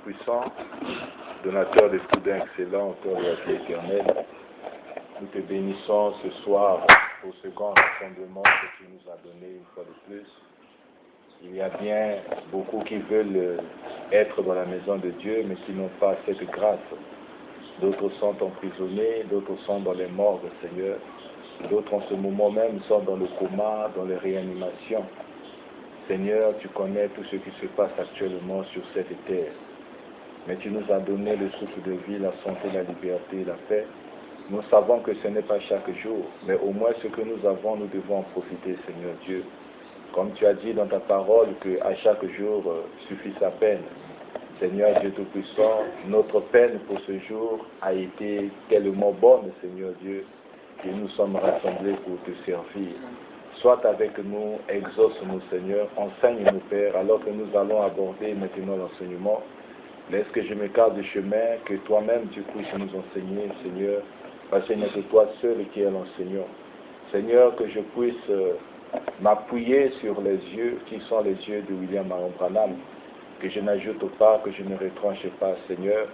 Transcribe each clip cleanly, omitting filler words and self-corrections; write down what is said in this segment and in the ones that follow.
Tout-Puissant, donateur de tout d'un excellent, auteur de la vie éternelle, nous te bénissons ce soir pour ce grand rassemblement que tu nous as donné une fois de plus. Il y a bien beaucoup qui veulent être dans la maison de Dieu, mais qui n'ont pas cette grâce. D'autres sont emprisonnés, d'autres sont dans les morgues, Seigneur. D'autres en ce moment même sont dans le coma, dans les réanimations. Seigneur, tu connais tout ce qui se passe actuellement sur cette terre. Mais tu nous as donné le souffle de vie, la santé, la liberté, la paix. Nous savons que ce n'est pas chaque jour, mais au moins ce que nous avons, nous devons en profiter, Seigneur Dieu. Comme tu as dit dans ta parole qu'à chaque jour suffit sa peine. Seigneur Dieu Tout-Puissant, notre peine pour ce jour a été tellement bonne, Seigneur Dieu, que nous sommes rassemblés pour te servir. Sois avec nous, exauce-nous, Seigneur, enseigne-nous, Père, alors que nous allons aborder maintenant l'enseignement. Laisse que je m'écarte du chemin, que toi-même tu puisses nous enseigner, Seigneur, parce qu'il n'y a que toi seul qui es l'enseignant. Seigneur, que je puisse m'appuyer sur les yeux qui sont les yeux de William Marion Branham, que je n'ajoute pas, que je ne retranche pas, Seigneur,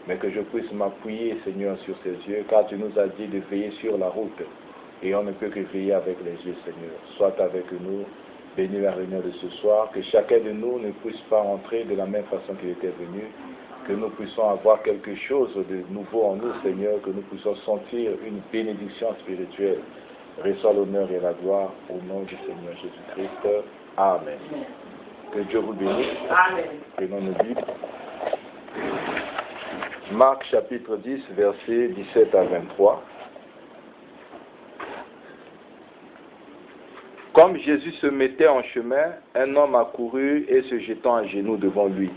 mais que je puisse m'appuyer, Seigneur, sur ces yeux, car tu nous as dit de veiller sur la route, et on ne peut que veiller avec les yeux, Seigneur. Sois avec nous, bénis la réunion de ce soir, que chacun de nous ne puisse pas rentrer de la même façon qu'il était venu, que nous puissions avoir quelque chose de nouveau en nous, Seigneur, que nous puissions sentir une bénédiction spirituelle. Reçois l'honneur et la gloire au nom du Seigneur Jésus-Christ. Amen. Que Dieu vous bénisse. Amen. Prenons nos Bibles. Marc chapitre 10, versets 17 à 23. Comme Jésus se mettait en chemin, un homme accourut et se jetant à genoux devant lui.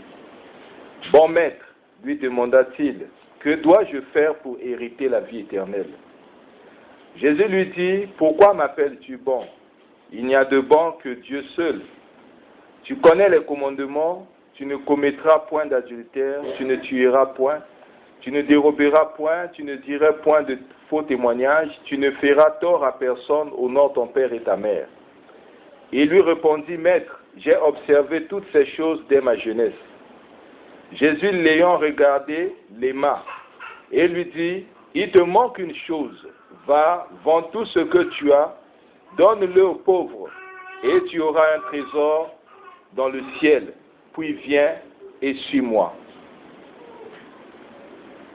« Bon maître, lui demanda-t-il, que dois-je faire pour hériter la vie éternelle ?» Jésus lui dit, « Pourquoi m'appelles-tu bon? Il n'y a de bon que Dieu seul. Tu connais les commandements, tu ne commettras point d'adultère, tu ne tueras point, tu ne déroberas point, tu ne diras point de faux témoignages, tu ne feras tort à personne, honore ton père et ta mère. » Il lui répondit, « Maître, j'ai observé toutes ces choses dès ma jeunesse. » Jésus, l'ayant regardé, l'aima et lui dit, « Il te manque une chose. Va, vends tout ce que tu as, donne-le aux pauvres, et tu auras un trésor dans le ciel. Puis viens et suis-moi. »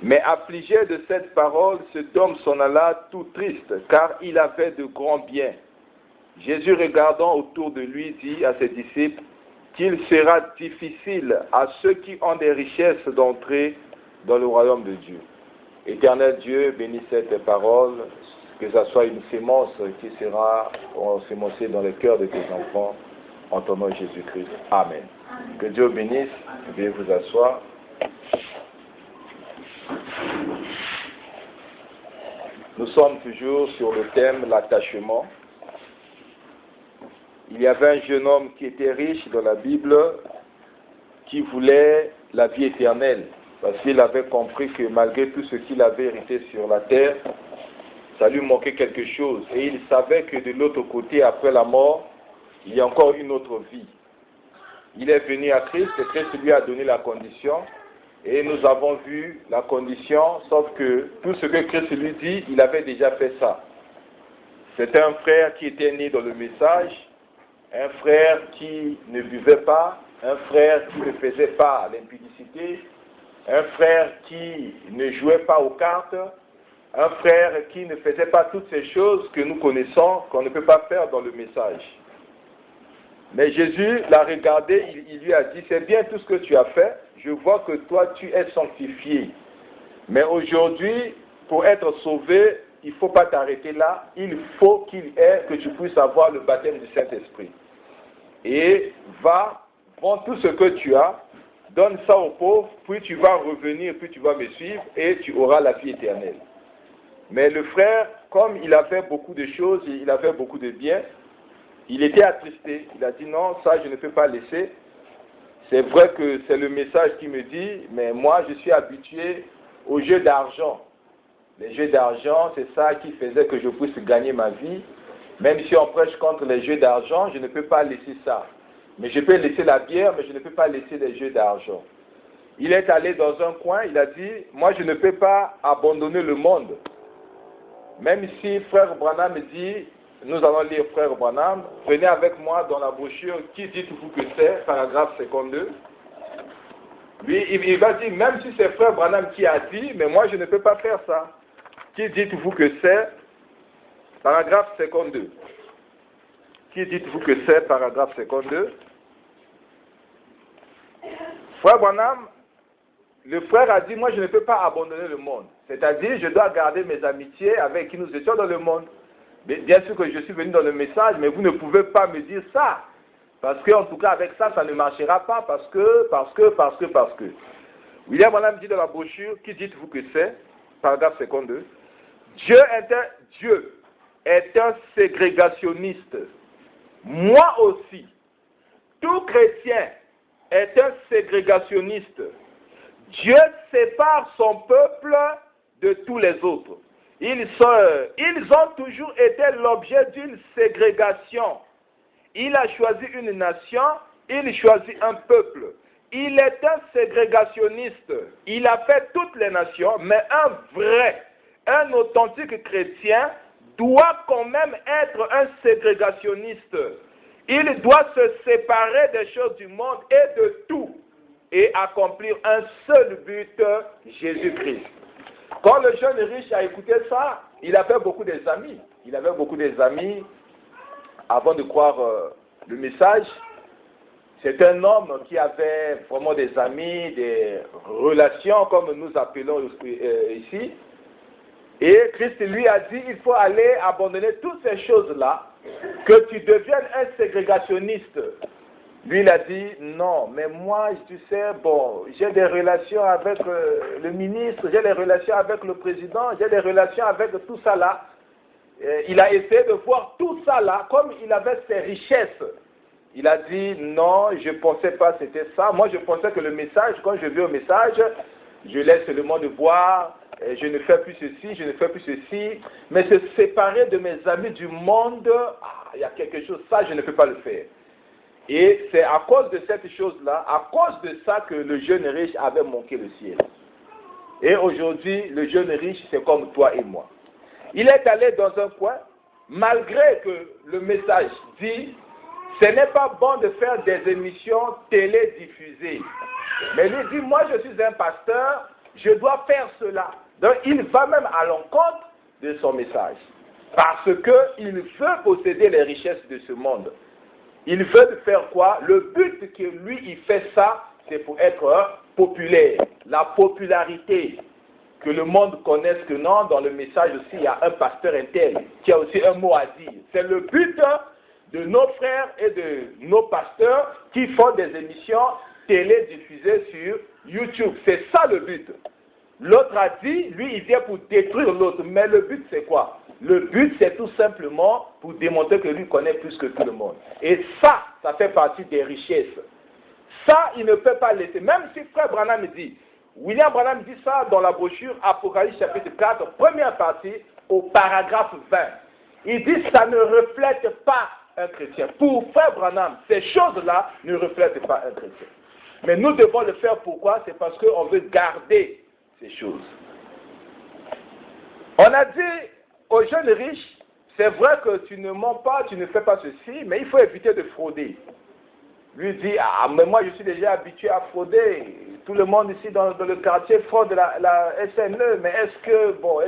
Mais affligé de cette parole, cet homme s'en alla tout triste, car il avait de grands biens. Jésus, regardant autour de lui, dit à ses disciples qu'il sera difficile à ceux qui ont des richesses d'entrer dans le royaume de Dieu. Éternel Dieu, bénis cette parole, que ce soit une sémence qui sera sémoncée dans le cœur de tes enfants, en ton nom Jésus-Christ. Amen. Que Dieu bénisse. Veuillez vous asseoir. Nous sommes toujours sur le thème l'attachement. Il y avait un jeune homme qui était riche dans la Bible, qui voulait la vie éternelle, parce qu'il avait compris que malgré tout ce qu'il avait hérité sur la terre, ça lui manquait quelque chose. Et il savait que de l'autre côté, après la mort, il y a encore une autre vie. Il est venu à Christ, et Christ lui a donné la condition, et nous avons vu la condition, sauf que tout ce que Christ lui dit, il avait déjà fait ça. C'était un frère qui était né dans le message, un frère qui ne buvait pas, un frère qui ne faisait pas l'impudicité, un frère qui ne jouait pas aux cartes, un frère qui ne faisait pas toutes ces choses que nous connaissons, qu'on ne peut pas faire dans le message. Mais Jésus l'a regardé, il lui a dit, c'est bien tout ce que tu as fait, je vois que toi tu es sanctifié. Mais aujourd'hui, pour être sauvé, il ne faut pas t'arrêter là, il faut que tu puisses avoir le baptême du Saint-Esprit. Et va, vends tout ce que tu as, donne ça aux pauvres, puis tu vas revenir, puis tu vas me suivre, et tu auras la vie éternelle. Mais le frère, comme il avait beaucoup de choses, il avait beaucoup de biens, il était attristé. Il a dit non, ça je ne peux pas laisser. C'est vrai que c'est le message qui me dit, mais moi je suis habitué aux jeux d'argent. Les jeux d'argent, c'est ça qui faisait que je puisse gagner ma vie. Même si on prêche contre les jeux d'argent, je ne peux pas laisser ça. Mais je peux laisser la bière, mais je ne peux pas laisser les jeux d'argent. il est allé dans un coin, il a dit, moi je ne peux pas abandonner le monde. Même si frère Branham dit, nous allons lire frère Branham, venez avec moi dans la brochure, qui dites-vous que c'est, paragraphe 52. Lui, il va dire, même si c'est frère Branham qui a dit, mais moi je ne peux pas faire ça. Qui dites-vous que c'est, paragraphe 52. Qui dites-vous que c'est, paragraphe 52. Frère Branham, le frère a dit, moi je ne peux pas abandonner le monde. C'est-à-dire, je dois garder mes amitiés avec qui nous étions dans le monde. Mais bien sûr que je suis venu dans le message, mais vous ne pouvez pas me dire ça. Parce qu'en tout cas, avec ça, ça ne marchera pas. Parce que. William Branham dit dans la brochure, qui dites-vous que c'est, paragraphe 52, Dieu est un ségrégationniste. Moi aussi. Tout chrétien est un ségrégationniste. Dieu sépare son peuple de tous les autres. Ils ont toujours été l'objet d'une ségrégation. Il a choisi une nation, il choisit un peuple. Il est un ségrégationniste. Il a fait toutes les nations, mais un authentique chrétien doit quand même être un ségrégationniste. Il doit se séparer des choses du monde et de tout et accomplir un seul but, Jésus-Christ. Quand le jeune riche a écouté ça, il avait beaucoup des amis. Il avait beaucoup des amis avant de croire le message. C'est un homme qui avait vraiment des amis, des relations, comme nous appelons ici. Et Christ lui a dit, il faut aller abandonner toutes ces choses-là, que tu deviennes un ségrégationniste. Lui, il a dit, non, mais moi, tu sais, bon, j'ai des relations avec le ministre, j'ai des relations avec le président, j'ai des relations avec tout ça là. Il a essayé de voir tout ça là, comme il avait ses richesses. Il a dit, non, je ne pensais pas que c'était ça. Moi, je pensais que le message, quand je vais au message, je laisse le monde voir, je ne fais plus ceci, je ne fais plus ceci. Mais se séparer de mes amis du monde, il y a quelque chose, ça, je ne peux pas le faire. Et c'est à cause de cette chose-là, à cause de ça que le jeune riche avait manqué le ciel. Et aujourd'hui, le jeune riche, c'est comme toi et moi. Il est allé dans un coin, malgré que le message dit, ce n'est pas bon de faire des émissions télédiffusées. Mais lui dit, moi je suis un pasteur, je dois faire cela. Donc il va même à l'encontre de son message. Parce qu'il veut posséder les richesses de ce monde. Il veut faire quoi? Le but que lui, il fait ça, c'est pour être populaire. La popularité. Que le monde connaisse que non, dans le message aussi, il y a un pasteur intel qui a aussi un mot à dire. C'est le but de nos frères et de nos pasteurs qui font des émissions télédiffusées sur YouTube. C'est ça le but. L'autre a dit, lui, il vient pour détruire l'autre. Mais le but, c'est quoi? Le but, c'est tout simplement pour démontrer que lui connaît plus que tout le monde. Et ça fait partie des richesses. Ça, il ne peut pas laisser. Même si frère Branham dit, William Branham dit ça dans la brochure Apocalypse chapitre 4, première partie, au paragraphe 20. Il dit, ça ne reflète pas un chrétien. Pour frère Branham, ces choses-là ne reflètent pas un chrétien. Mais nous devons le faire pourquoi? C'est parce qu'on veut garder ces choses. On a dit aux jeunes riches, c'est vrai que tu ne mens pas, tu ne fais pas ceci, mais il faut éviter de frauder. Lui dit, mais moi je suis déjà habitué à frauder. Tout le monde ici dans le quartier fraude la SNE, mais est-ce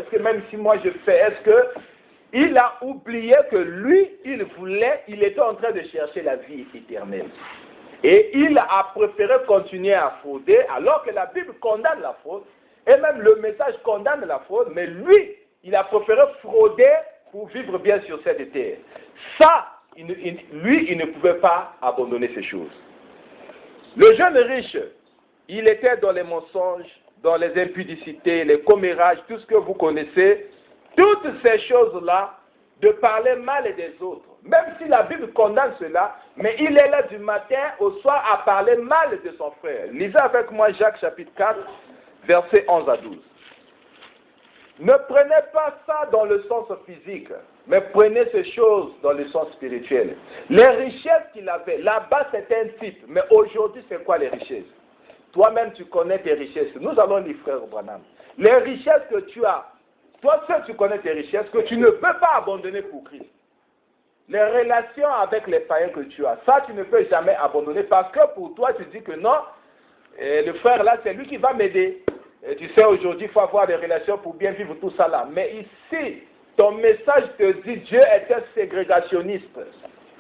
que même si moi je fais, il a oublié que lui, il était en train de chercher la vie éternelle. Et il a préféré continuer à frauder, alors que la Bible condamne la fraude, et même le message condamne la fraude, mais lui, il a préféré frauder pour vivre bien sur cette terre. Ça, lui, il ne pouvait pas abandonner ces choses. Le jeune riche, il était dans les mensonges, dans les impudicités, les commérages, tout ce que vous connaissez, toutes ces choses-là, de parler mal des autres. Même si la Bible condamne cela, mais il est là du matin au soir à parler mal de son frère. Lisez avec moi Jacques chapitre 4, versets 11 à 12. Ne prenez pas ça dans le sens physique, mais prenez ces choses dans le sens spirituel. Les richesses qu'il avait, là-bas c'était un type, mais aujourd'hui c'est quoi les richesses? toi-même tu connais tes richesses. Nous allons lire, frère Branham. Les richesses que tu as, toi seul tu connais tes richesses que tu ne peux pas abandonner pour Christ. Les relations avec les païens que tu as, ça tu ne peux jamais abandonner parce que pour toi tu dis que non, le frère là c'est lui qui va m'aider. Tu sais aujourd'hui il faut avoir des relations pour bien vivre tout ça là. Mais ici, ton message te dit Dieu était ségrégationniste.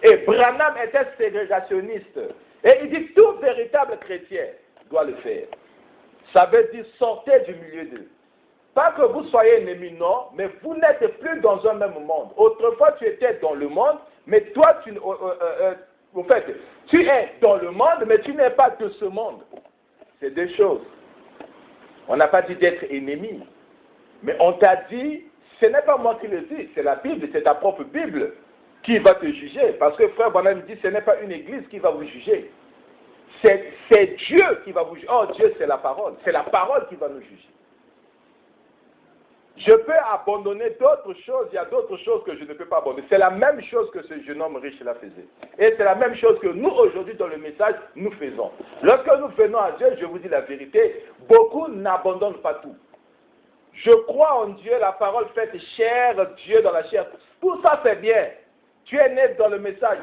Et Branham était ségrégationniste. Et il dit tout véritable chrétien doit le faire. Ça veut dire sortez du milieu d'eux. Pas que vous soyez ennemis, non, mais vous n'êtes plus dans un même monde. Autrefois, tu étais dans le monde, mais toi, en fait, tu es dans le monde, mais tu n'es pas de ce monde. C'est deux choses. On n'a pas dit d'être ennemi, mais on t'a dit, ce n'est pas moi qui le dis, c'est la Bible, c'est ta propre Bible qui va te juger. Parce que frère Branham dit, ce n'est pas une église qui va vous juger. C'est Dieu qui va vous juger. Oh, Dieu, c'est la parole qui va nous juger. Je peux abandonner d'autres choses, il y a d'autres choses que je ne peux pas abandonner. C'est la même chose que ce jeune homme riche là faisait. Et c'est la même chose que nous, aujourd'hui, dans le message, nous faisons. Lorsque nous venons à Dieu, je vous dis la vérité, beaucoup n'abandonnent pas tout. Je crois en Dieu, la parole faite chair, Dieu dans la chair. Tout ça, c'est bien. Tu es né dans le message.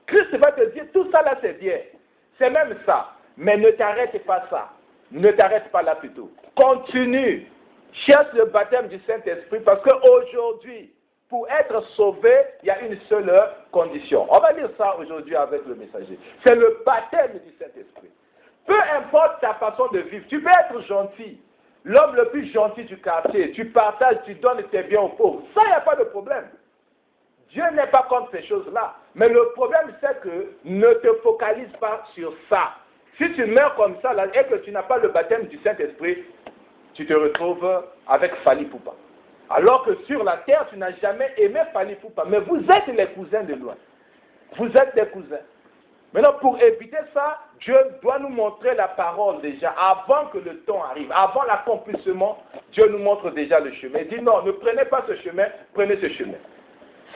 Christ va te dire, tout ça là, c'est bien. C'est même ça. Mais ne t'arrête pas ça. Ne t'arrête pas là plutôt. Continue. Cherche le baptême du Saint-Esprit parce qu'aujourd'hui, pour être sauvé, il y a une seule condition. On va lire ça aujourd'hui avec le messager. C'est le baptême du Saint-Esprit. Peu importe ta façon de vivre, tu peux être gentil. L'homme le plus gentil du quartier, tu partages, tu donnes tes biens aux pauvres. Ça, il n'y a pas de problème. Dieu n'est pas contre ces choses-là. Mais le problème, c'est que ne te focalise pas sur ça. Si tu meurs comme ça là, et que tu n'as pas le baptême du Saint-Esprit, tu te retrouves avec Fali Poupa. Alors que sur la terre, tu n'as jamais aimé Fali Poupa. Mais vous êtes les cousins de loin. Vous êtes des cousins. Maintenant, pour éviter ça, Dieu doit nous montrer la parole déjà. Avant que le temps arrive, avant l'accomplissement, Dieu nous montre déjà le chemin. Il dit non, ne prenez pas ce chemin, prenez ce chemin.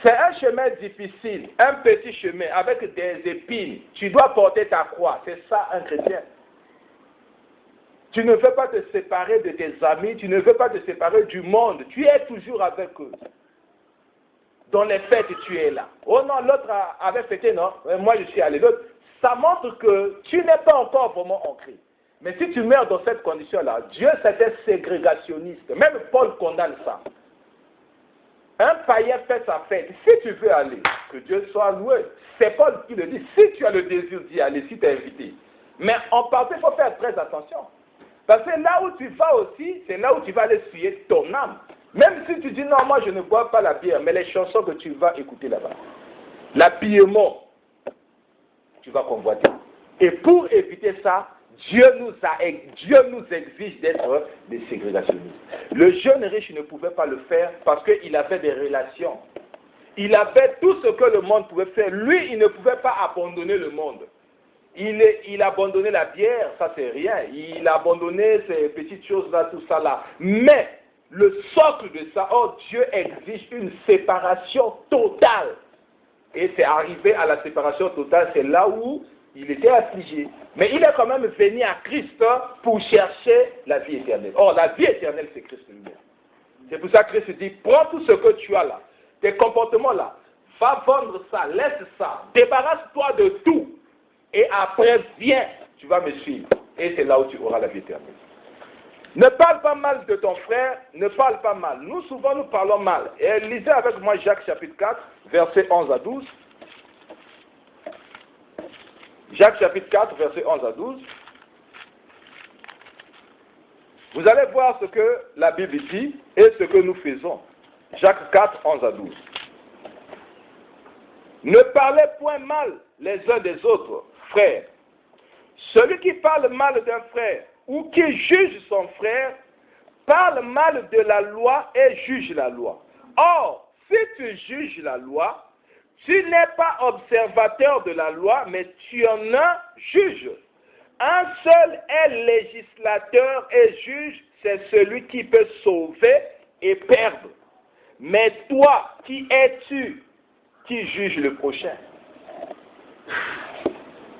C'est un chemin difficile, un petit chemin avec des épines. Tu dois porter ta croix. C'est ça un chrétien. Tu ne veux pas te séparer de tes amis, tu ne veux pas te séparer du monde. Tu es toujours avec eux. Dans les fêtes, tu es là. Oh non, l'autre avait fêté, non? Moi, je suis allé. L'autre, ça montre que tu n'es pas encore vraiment ancré. Mais si tu meurs dans cette condition-là, Dieu, c'était ségrégationniste. Même Paul condamne ça. Un païen fait sa fête. Si tu veux aller, que Dieu soit loué. C'est Paul qui le dit. Si tu as le désir d'y aller, si tu es invité. Mais en partie, il faut faire très attention. Parce que là où tu vas aussi, c'est là où tu vas aller suyer ton âme. Même si tu dis non, moi je ne bois pas la bière, mais les chansons que tu vas écouter là-bas, l'habillement, tu vas convoiter. Et pour éviter ça, Dieu nous exige d'être des ségrégationnistes. Le jeune riche ne pouvait pas le faire parce qu'il avait des relations. Il avait tout ce que le monde pouvait faire. Lui, il ne pouvait pas abandonner le monde. Il a abandonné la bière, ça c'est rien. Il a abandonné ces petites choses-là, tout ça là. Mais le socle de ça, oh Dieu exige une séparation totale. Et c'est arrivé à la séparation totale, c'est là où il était affligé. Mais il est quand même venu à Christ pour chercher la vie éternelle. Or, la vie éternelle, c'est Christ lui-même. C'est pour ça que Christ dit, prends tout ce que tu as là, tes comportements là, va vendre ça, laisse ça, débarrasse-toi de tout. Et après, viens, tu vas me suivre. Et c'est là où tu auras la vie éternelle. Ne parle pas mal de ton frère, ne parle pas mal. Nous, souvent, nous parlons mal. Et lisez avec moi Jacques chapitre 4, versets 11 à 12. Jacques chapitre 4, versets 11 à 12. Vous allez voir ce que la Bible dit et ce que nous faisons. Jacques 4, 11 à 12. Ne parlez point mal les uns des autres, frères. Celui qui parle mal d'un frère ou qui juge son frère parle mal de la loi et juge la loi. Or, si tu juges la loi, tu n'es pas observateur de la loi, mais tu en as juge. Un seul est législateur et juge, c'est celui qui peut sauver et perdre. Mais toi, qui es-tu qui juge le prochain?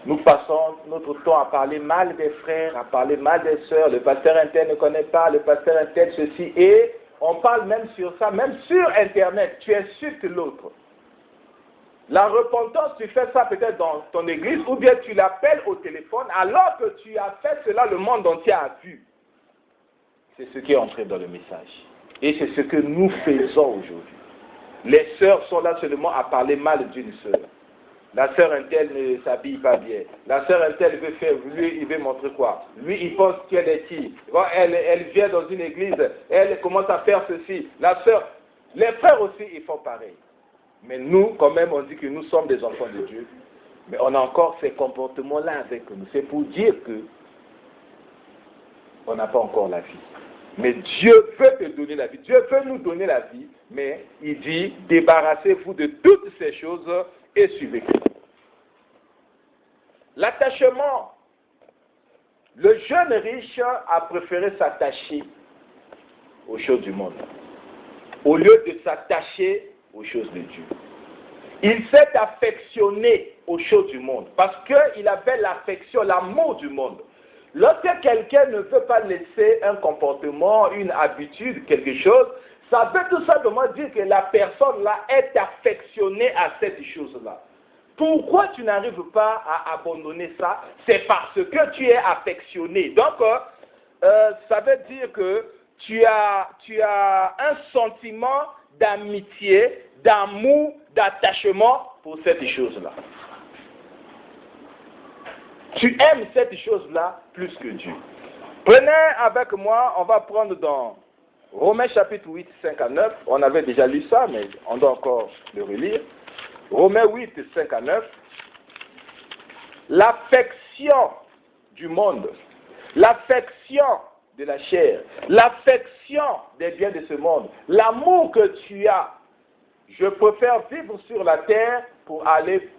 Nous passons notre temps à parler mal des frères, à parler mal des sœurs. Le pasteur interne ne connaît pas, le pasteur interne ceci. Et on parle même sur ça, même sur Internet. Tu insultes l'autre. La repentance, tu fais ça peut-être dans ton église ou bien tu l'appelles au téléphone alors que tu as fait cela, le monde entier a vu. C'est ce qui est entré dans le message. Et c'est ce que nous faisons aujourd'hui. Les sœurs sont là seulement à parler mal d'une sœur. La sœur interne ne s'habille pas bien. La sœur interne veut faire, lui, il veut montrer quoi? Lui, il pense qu'elle est qui? Elle vient dans une église, elle commence à faire ceci. La sœur, les frères aussi, ils font pareil. Mais nous, quand même, on dit que nous sommes des enfants de Dieu. Mais on a encore ces comportements-là avec nous. C'est pour dire que on n'a pas encore la vie. Mais Dieu veut te donner la vie. Dieu veut nous donner la vie. Mais il dit, débarrassez-vous de toutes ces choses et suivez. L'attachement. Le jeune riche a préféré s'attacher aux choses du monde, au lieu de s'attacher aux choses de Dieu. Il s'est affectionné aux choses du monde parce qu'il avait l'affection, l'amour du monde. Lorsque quelqu'un ne veut pas laisser un comportement, une habitude, quelque chose, ça veut tout simplement dire que la personne-là est affectionnée à cette chose-là. Pourquoi tu n'arrives pas à abandonner ça? C'est parce que tu es affectionné. Donc, ça veut dire que tu as un sentiment d'amitié, d'amour, d'attachement pour cette chose-là. Tu aimes cette chose-là plus que Dieu. Prenez avec moi, on va prendre dans Romains chapitre 8, 5 à 9. On avait déjà lu ça, mais on doit encore le relire. Romains 8, 5 à 9. L'affection du monde, l'affection de la chair, l'affection des biens de ce monde, l'amour que tu as. Je préfère vivre sur la terre pour aller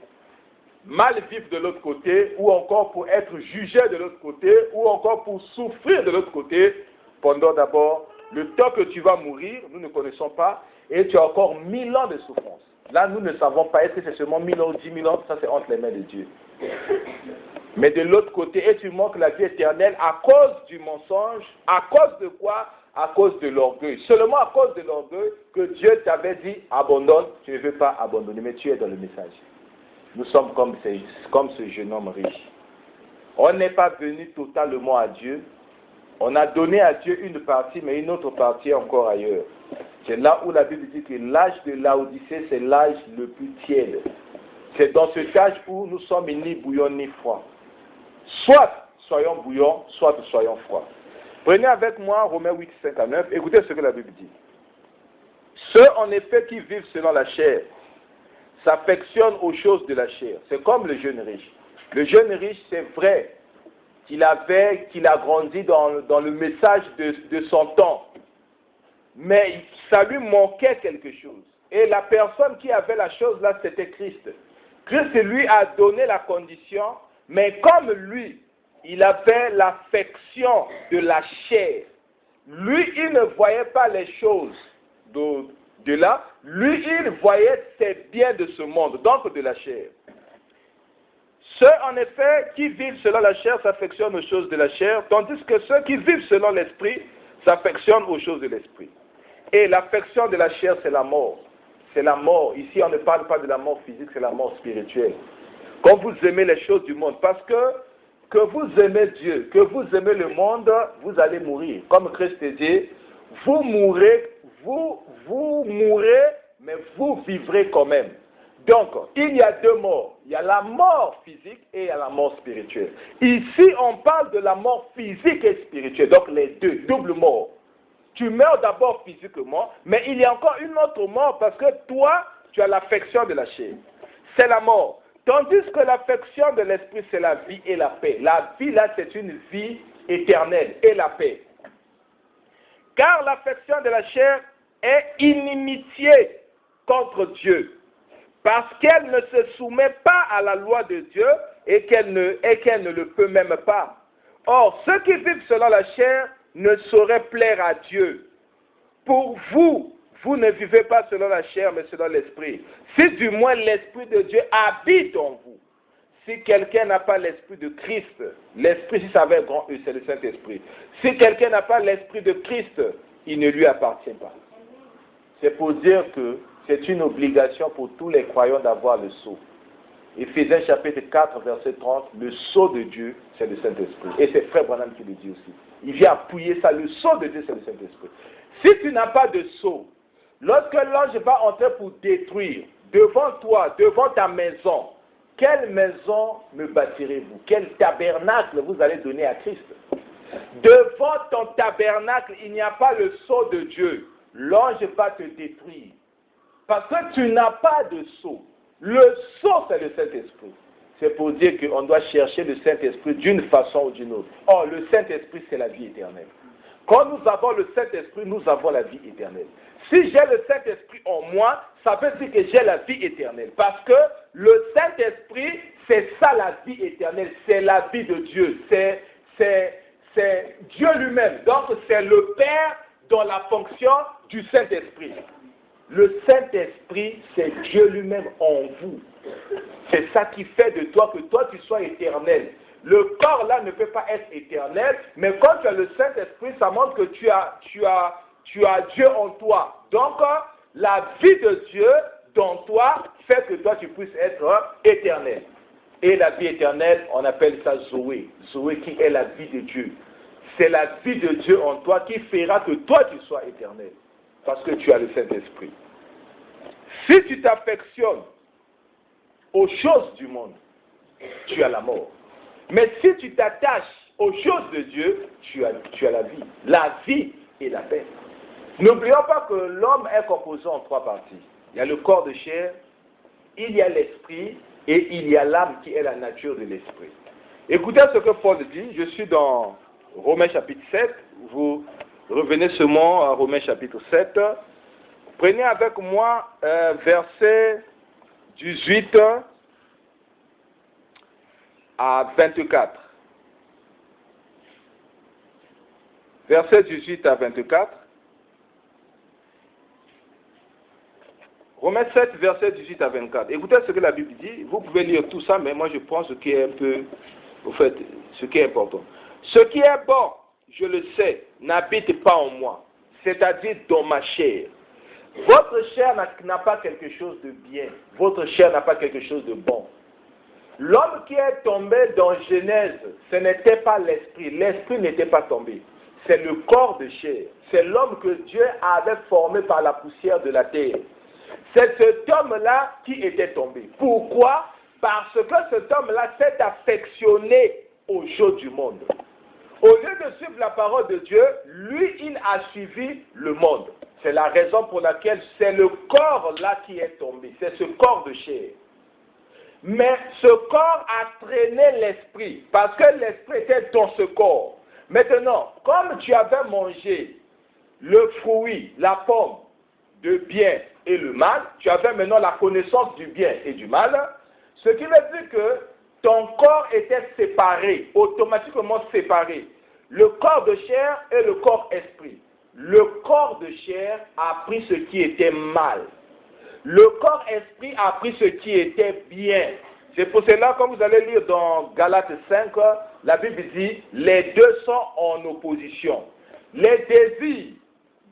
mal vivre de l'autre côté, ou encore pour être jugé de l'autre côté, ou encore pour souffrir de l'autre côté, pendant d'abord le temps que tu vas mourir, nous ne connaissons pas, et tu as encore 1000 ans de souffrance. Là, nous ne savons pas, est-ce que c'est seulement 1000 ans, 10 000 ans, ça c'est entre les mains de Dieu. Mais de l'autre côté, et tu manques la vie éternelle à cause du mensonge, à cause de quoi? À cause de l'orgueil. Seulement à cause de l'orgueil que Dieu t'avait dit, abandonne, tu ne veux pas abandonner, mais tu es dans le message. Nous sommes comme ce jeune homme riche. On n'est pas venu totalement à Dieu. On a donné à Dieu une partie, mais une autre partie encore ailleurs. C'est là où la Bible dit que l'âge de Laodicée, c'est l'âge le plus tiède. C'est dans cet âge où nous sommes ni bouillants ni froids. Soit soyons bouillants, soit soyons froids. Prenez avec moi Romains 8, 5 à 9. Écoutez ce que la Bible dit. Ceux en effet qui vivent selon la chair s'affectionne aux choses de la chair. C'est comme le jeune riche. Le jeune riche, c'est vrai qu'il a grandi dans le message de son temps. Mais ça lui manquait quelque chose. Et la personne qui avait la chose là, c'était Christ. Christ lui a donné la condition, mais comme lui, il avait l'affection de la chair. Lui, il ne voyait pas les choses de là, lui, il voyait ses biens de ce monde, donc de la chair. Ceux, en effet, qui vivent selon la chair s'affectionnent aux choses de la chair, tandis que ceux qui vivent selon l'esprit s'affectionnent aux choses de l'esprit. Et l'affection de la chair, c'est la mort. C'est la mort. Ici, on ne parle pas de la mort physique, c'est la mort spirituelle. Quand vous aimez les choses du monde, parce que vous aimez Dieu, que vous aimez le monde, vous allez mourir. Comme Christ dit, vous mourrez, mais vous vivrez quand même. Donc, il y a deux morts. Il y a la mort physique et il y a la mort spirituelle. Ici, on parle de la mort physique et spirituelle. Donc, les deux, double mort. Tu meurs d'abord physiquement, mais il y a encore une autre mort parce que toi, tu as l'affection de la chair. C'est la mort. Tandis que l'affection de l'esprit, c'est la vie et la paix. La vie, là, c'est une vie éternelle et la paix. Car l'affection de la chair est inimitié contre Dieu, parce qu'elle ne se soumet pas à la loi de Dieu et qu'elle ne le peut même pas. Or, ceux qui vivent selon la chair ne sauraient plaire à Dieu. Pour vous, vous ne vivez pas selon la chair, mais selon l'esprit. Si du moins l'Esprit de Dieu habite en vous. si quelqu'un n'a pas l'esprit de Christ, l'esprit, si ça avait un grand E, c'est le Saint-Esprit. Si quelqu'un n'a pas l'esprit de Christ, il ne lui appartient pas. C'est pour dire que c'est une obligation pour tous les croyants d'avoir le sceau. Éphésiens chapitre 4, verset 30, le sceau de Dieu, c'est le Saint-Esprit. Et c'est Frère Branham qui le dit aussi. Il vient appuyer ça, le sceau de Dieu, c'est le Saint-Esprit. Si tu n'as pas de sceau, lorsque l'ange va entrer pour détruire, devant toi, devant ta maison, quelle maison me bâtirez-vous? Quel tabernacle vous allez donner à Christ? Devant ton tabernacle, il n'y a pas le sceau de Dieu. L'ange va te détruire. Parce que tu n'as pas de sceau. Le sceau, c'est le Saint-Esprit. C'est pour dire qu'on doit chercher le Saint-Esprit d'une façon ou d'une autre. Or, le Saint-Esprit, c'est la vie éternelle. Quand nous avons le Saint-Esprit, nous avons la vie éternelle. Si j'ai le Saint-Esprit en moi, ça veut dire que j'ai la vie éternelle. Parce que le Saint-Esprit, c'est ça la vie éternelle. C'est la vie de Dieu. C'est Dieu lui-même. Donc, c'est le Père dans la fonction du Saint-Esprit. Le Saint-Esprit, c'est Dieu lui-même en vous. C'est ça qui fait de toi que toi tu sois éternel. Le corps là ne peut pas être éternel, mais quand tu as le Saint-Esprit, ça montre que tu as Dieu en toi. Donc, la vie de Dieu dans toi fait que toi tu puisses être éternel. Et la vie éternelle, on appelle ça Zoé. Zoé qui est la vie de Dieu. C'est la vie de Dieu en toi qui fera que toi tu sois éternel. Parce que tu as le Saint-Esprit. Si tu t'affectionnes aux choses du monde, tu as la mort. Mais si tu t'attaches aux choses de Dieu, tu as la vie. La vie et la paix. N'oublions pas que l'homme est composé en trois parties. Il y a le corps de chair, il y a l'esprit et il y a l'âme qui est la nature de l'esprit. Écoutez ce que Paul dit. Je suis dans Romains chapitre 7. Vous revenez seulement à Romains chapitre 7. Prenez avec moi verset 18 à 24. Verset 18 à 24. Romains 7, verset 18 à 24. Écoutez ce que la Bible dit. Vous pouvez lire tout ça, mais moi je prends ce qui est un peu, au fait, ce qui est important. Ce qui est bon, je le sais, n'habite pas en moi, c'est-à-dire dans ma chair. Votre chair n'a pas quelque chose de bien. Votre chair n'a pas quelque chose de bon. L'homme qui est tombé dans Genèse, ce n'était pas l'esprit. L'esprit n'était pas tombé. C'est le corps de chair. C'est l'homme que Dieu avait formé par la poussière de la terre. C'est cet homme-là qui était tombé. Pourquoi? Parce que cet homme-là s'est affectionné aux choses du monde. Au lieu de suivre la parole de Dieu, lui, il a suivi le monde. C'est la raison pour laquelle c'est le corps-là qui est tombé. C'est ce corps de chair. Mais ce corps a traîné l'esprit, parce que l'esprit était dans ce corps. Maintenant, comme tu avais mangé le fruit, la pomme, de bien et le mal, tu avais maintenant la connaissance du bien et du mal, ce qui veut dire que ton corps était séparé, automatiquement séparé. Le corps de chair et le corps esprit. Le corps de chair a pris ce qui était mal. Le corps esprit a pris ce qui était bien. C'est pour cela, quand vous allez lire dans Galates 5, la Bible dit, les deux sont en opposition. Les désirs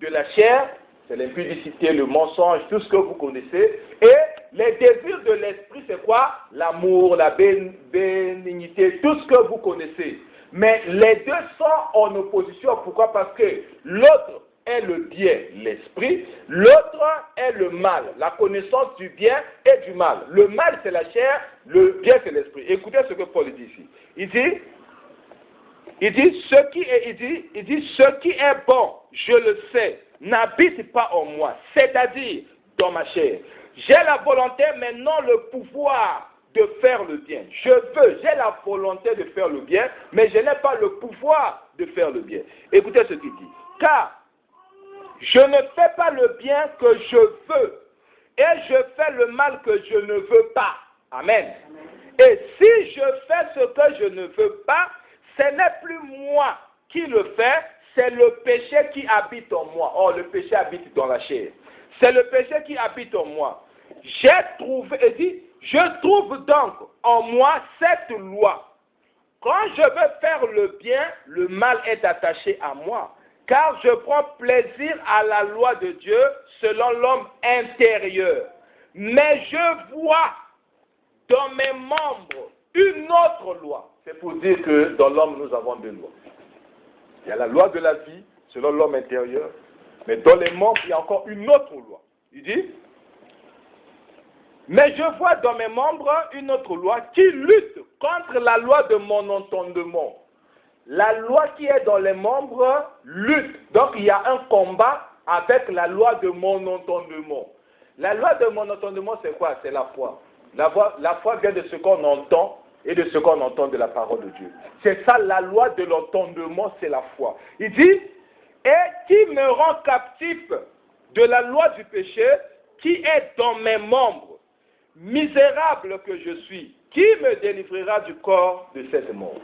de la chair, c'est l'impudicité, le mensonge, tout ce que vous connaissez. Et les désirs de l'esprit, c'est quoi? L'amour, la bénignité, tout ce que vous connaissez. Mais les deux sont en opposition. Pourquoi? Parce que l'autre est le bien, l'esprit. L'autre est le mal, la connaissance du bien et du mal. Le mal, c'est la chair. Le bien, c'est l'esprit. Écoutez ce que Paul dit ici. Il dit, ce qui est bon, je le sais, n'habite pas en moi, c'est-à-dire dans ma chair. J'ai la volonté, mais non le pouvoir de faire le bien. j'ai la volonté de faire le bien, mais je n'ai pas le pouvoir de faire le bien. Écoutez ce qu'il dit. Car je ne fais pas le bien que je veux, et je fais le mal que je ne veux pas. Amen. Et si je fais ce que je ne veux pas, ce n'est plus moi qui le fais, c'est le péché qui habite en moi. Or, le péché habite dans la chair. C'est le péché qui habite en moi. J'ai trouvé, il dit, Je trouve donc en moi cette loi. Quand je veux faire le bien, le mal est attaché à moi. Car je prends plaisir à la loi de Dieu selon l'homme intérieur. Mais je vois dans mes membres une autre loi. C'est pour dire que dans l'homme, nous avons deux lois. Il y a la loi de la vie selon l'homme intérieur. Mais dans les membres, il y a encore une autre loi. Il dit, mais je vois dans mes membres une autre loi qui lutte contre la loi de mon entendement. La loi qui est dans les membres lutte. Donc il y a un combat avec la loi de mon entendement. La loi de mon entendement, c'est quoi? C'est la foi. La foi vient de ce qu'on entend et de ce qu'on entend de la parole de Dieu. C'est ça, la loi de l'entendement, c'est la foi. Il dit, et qui me rend captif de la loi du péché qui est dans mes membres. Misérable que je suis, qui me délivrera du corps de cette mort?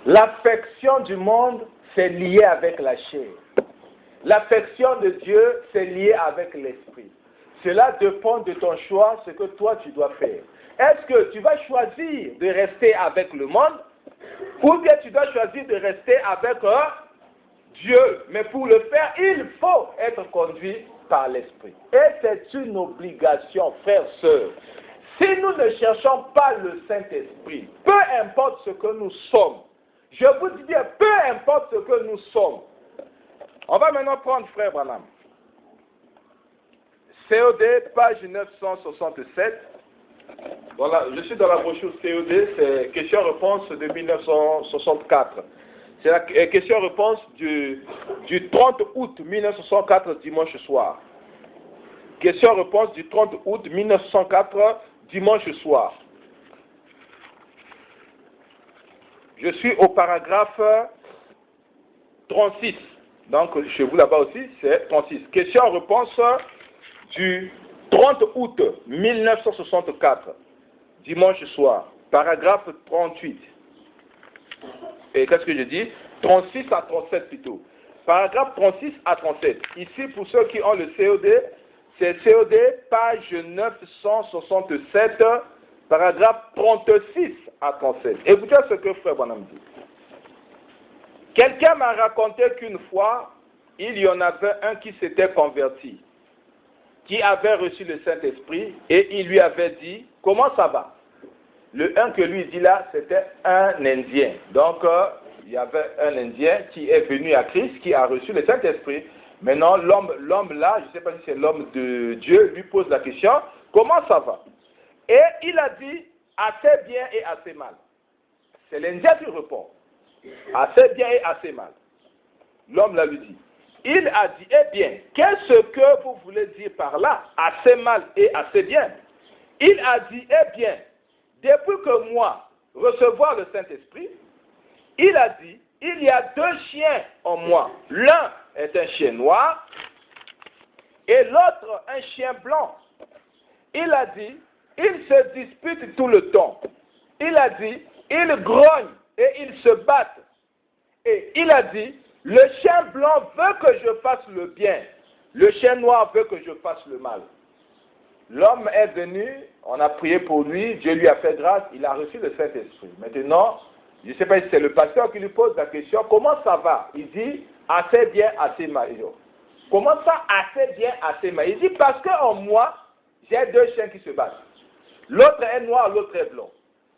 L'affection du monde, c'est lié avec la chair. L'affection de Dieu, c'est lié avec l'esprit. Cela dépend de ton choix, ce que toi tu dois faire. Est-ce que tu vas choisir de rester avec le monde ou bien tu dois choisir de rester avec Dieu? Mais pour le faire, il faut être conduit par l'esprit. Et c'est une obligation, frères, sœurs. Si nous ne cherchons pas le Saint-Esprit, peu importe ce que nous sommes, je vous dis bien, peu importe ce que nous sommes. On va maintenant prendre Frère Branham. COD, page 967. Voilà, je suis dans la brochure COD, c'est question-réponse de 1964. C'est la question-réponse du 30 août 1904, dimanche soir. Question-réponse du 30 août 1904, dimanche soir. Je suis au paragraphe 36. Donc, chez vous là-bas aussi, c'est 36. Question-réponse du 30 août 1964, dimanche soir. Paragraphe 38. Et qu'est-ce que je dis? 36 à 37 plutôt. Paragraphe 36 à 37. Ici, pour ceux qui ont le COD, c'est COD, page 967, paragraphe 36 à 37. Écoutez ce que Frère Branham dit. Quelqu'un m'a raconté qu'une fois, il y en avait un qui s'était converti, qui avait reçu le Saint-Esprit, et il lui avait dit, comment ça va? Le un que lui dit là, c'était un Indien. Donc, il y avait un Indien qui est venu à Christ, qui a reçu le Saint-Esprit. Maintenant, l'homme là, je ne sais pas si c'est l'homme de Dieu, lui pose la question, comment ça va? Et il a dit, assez bien et assez mal. C'est l'Indien qui répond, assez bien et assez mal. L'homme là lui dit, il a dit, eh bien, qu'est-ce que vous voulez dire par là, assez mal et assez bien? Il a dit, eh bien, depuis que moi, recevoir le Saint-Esprit, il a dit, il y a deux chiens en moi. L'un est un chien noir et l'autre un chien blanc. Il a dit, ils se disputent tout le temps. Il a dit, ils grognent et ils se battent. Et il a dit, le chien blanc veut que je fasse le bien. Le chien noir veut que je fasse le mal. L'homme est venu, on a prié pour lui, Dieu lui a fait grâce, il a reçu le Saint-Esprit. Maintenant, je ne sais pas si c'est le pasteur qui lui pose la question, comment ça va? Il dit, assez bien, assez mal. Comment ça, assez bien, assez mal? Il dit, parce qu'en moi, j'ai deux chiens qui se battent. L'autre est noir, l'autre est blanc.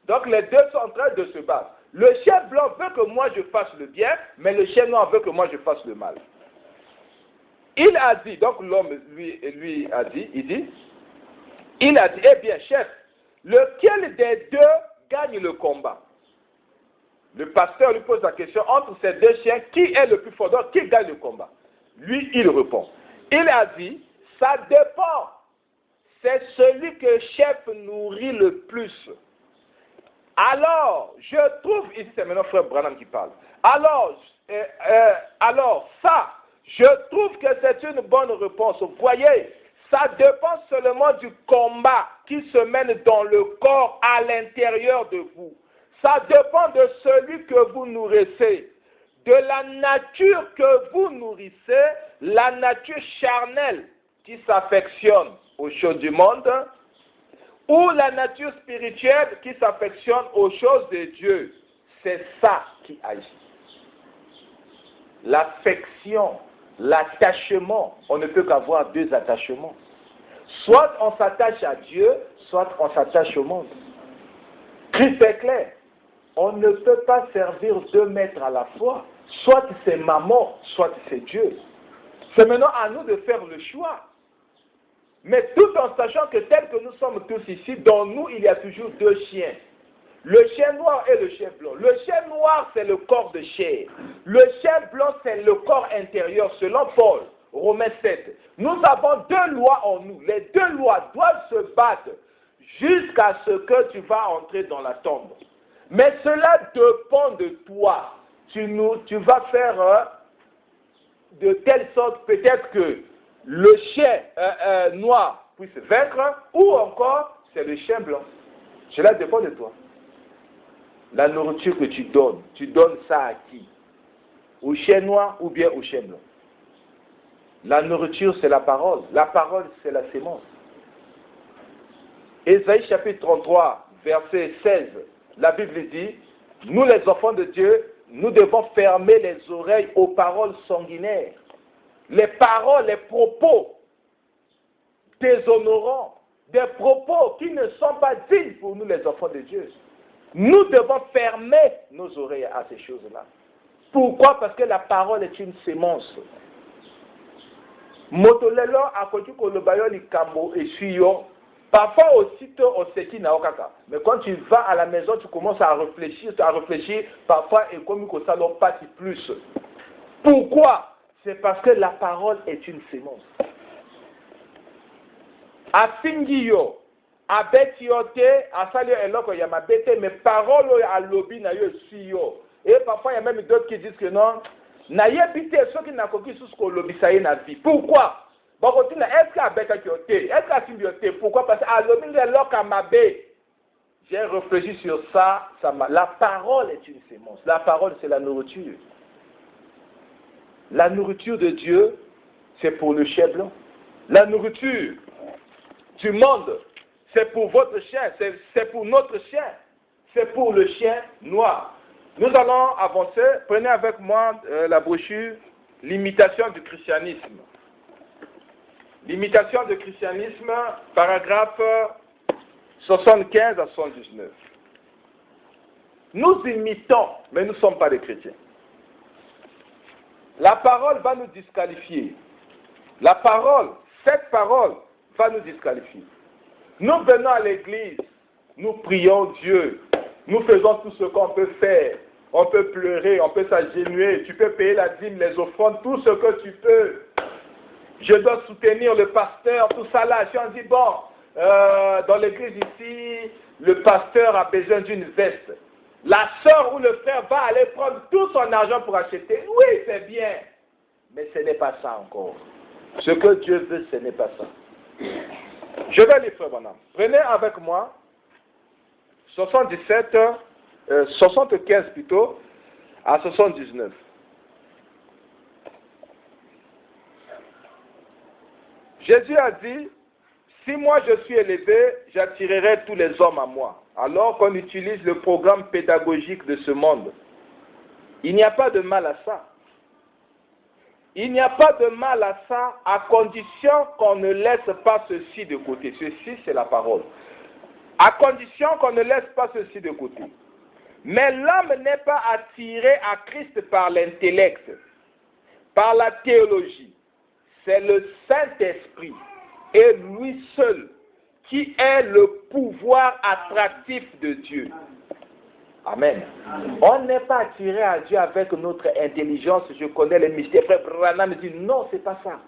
Donc les deux sont en train de se battre. Le chien blanc veut que moi je fasse le bien, mais le chien noir veut que moi je fasse le mal. Il a dit, donc l'homme lui a dit, il a dit, eh bien chef, lequel des deux gagne le combat? Le pasteur lui pose la question, entre ces deux chiens, qui est le plus fort? Donc qui gagne le combat? Lui, il répond. Il a dit, ça dépend. C'est celui que le chef nourrit le plus. Alors, je trouve, ici c'est maintenant Frère Branham qui parle. Alors ça, je trouve que c'est une bonne réponse. Vous voyez, ça dépend seulement du combat qui se mène dans le corps à l'intérieur de vous. Ça dépend de celui que vous nourrissez, de la nature que vous nourrissez, la nature charnelle qui s'affectionne aux choses du monde, ou la nature spirituelle qui s'affectionne aux choses de Dieu. C'est ça qui agit. L'affection, l'attachement, on ne peut qu'avoir deux attachements. Soit on s'attache à Dieu, soit on s'attache au monde. Christ est clair. On ne peut pas servir deux maîtres à la fois. Soit c'est maman, soit c'est Dieu. C'est maintenant à nous de faire le choix. Mais tout en sachant que tel que nous sommes tous ici, dans nous, il y a toujours deux chiens. Le chien noir et le chien blanc. Le chien noir, c'est le corps de chair. Le chien blanc, c'est le corps intérieur, selon Paul, Romains 7. Nous avons deux lois en nous. Les deux lois doivent se battre jusqu'à ce que tu vas entrer dans la tombe. Mais cela dépend de toi. Tu vas faire de telle sorte peut-être que le chien noir puisse vaincre, ou encore c'est le chien blanc. Cela dépend de toi. La nourriture que tu donnes ça à qui? Au chien noir ou bien au chien blanc? La nourriture, c'est la parole. La parole, c'est la sémence. Ésaïe chapitre 33, verset 16, la Bible dit, nous les enfants de Dieu, nous devons fermer les oreilles aux paroles sanguinaires. Les paroles, les propos déshonorants, des propos qui ne sont pas dignes pour nous les enfants de Dieu. Nous devons fermer nos oreilles à ces choses-là. Pourquoi? Parce que la parole est une sémence. Motolelo akotu kolobayo likambo essuyo. Parfois aussitôt on sait qui n'a aucun cas. Mais quand tu vas à la maison, tu commences à réfléchir, parfois et comme que ça n'en pas plus. Pourquoi? C'est parce que la parole est une sémence. Afingiyo, abetiote, asalio eloko yamabete, mais parole à lobby na yo siyo. Et parfois il y a même d'autres qui disent que non, na yebite ceux qui n'a koki sous ko lobby ça y na vie. Pourquoi? Bon, est-ce qu'à betiote, est-ce qu'à symbiote? Pourquoi? Parce qu'à lobby eloko amabé. J'ai réfléchi sur ça, la parole est une sémence. La parole c'est la nourriture. La nourriture de Dieu, c'est pour le chien blanc. La nourriture du monde, c'est pour votre chien, c'est pour notre chien, c'est pour le chien noir. Nous allons avancer. Prenez avec moi la brochure « L'imitation du christianisme ». L'imitation du christianisme, paragraphe 75 à 79. Nous imitons, mais nous ne sommes pas des chrétiens. La parole va nous disqualifier. La parole, cette parole, va nous disqualifier. Nous venons à l'église, nous prions Dieu, nous faisons tout ce qu'on peut faire. On peut pleurer, on peut s'agenouiller, tu peux payer la dîme, les offrandes, tout ce que tu peux. Je dois soutenir le pasteur, tout ça là. Si on dit, bon, dans l'église ici, le pasteur a besoin d'une veste. La sœur ou le frère va aller prendre tout son argent pour acheter. Oui, c'est bien. Mais ce n'est pas ça encore. Ce que Dieu veut, ce n'est pas ça. Je vais lire, frère Bonham. Prenez avec moi 75 plutôt, à 79. Jésus a dit, si moi je suis élevé, j'attirerai tous les hommes à moi. Alors qu'on utilise le programme pédagogique de ce monde. Il n'y a pas de mal à ça. Il n'y a pas de mal à ça à condition qu'on ne laisse pas ceci de côté. Ceci, c'est la parole. À condition qu'on ne laisse pas ceci de côté. Mais l'homme n'est pas attiré à Christ par l'intellect, par la théologie. C'est le Saint-Esprit et lui seul qui est le pouvoir attractif de Dieu. Amen. On n'est pas attiré à Dieu avec notre intelligence. Je connais les mystères. Frère Branham me dit non, c'est pas ça.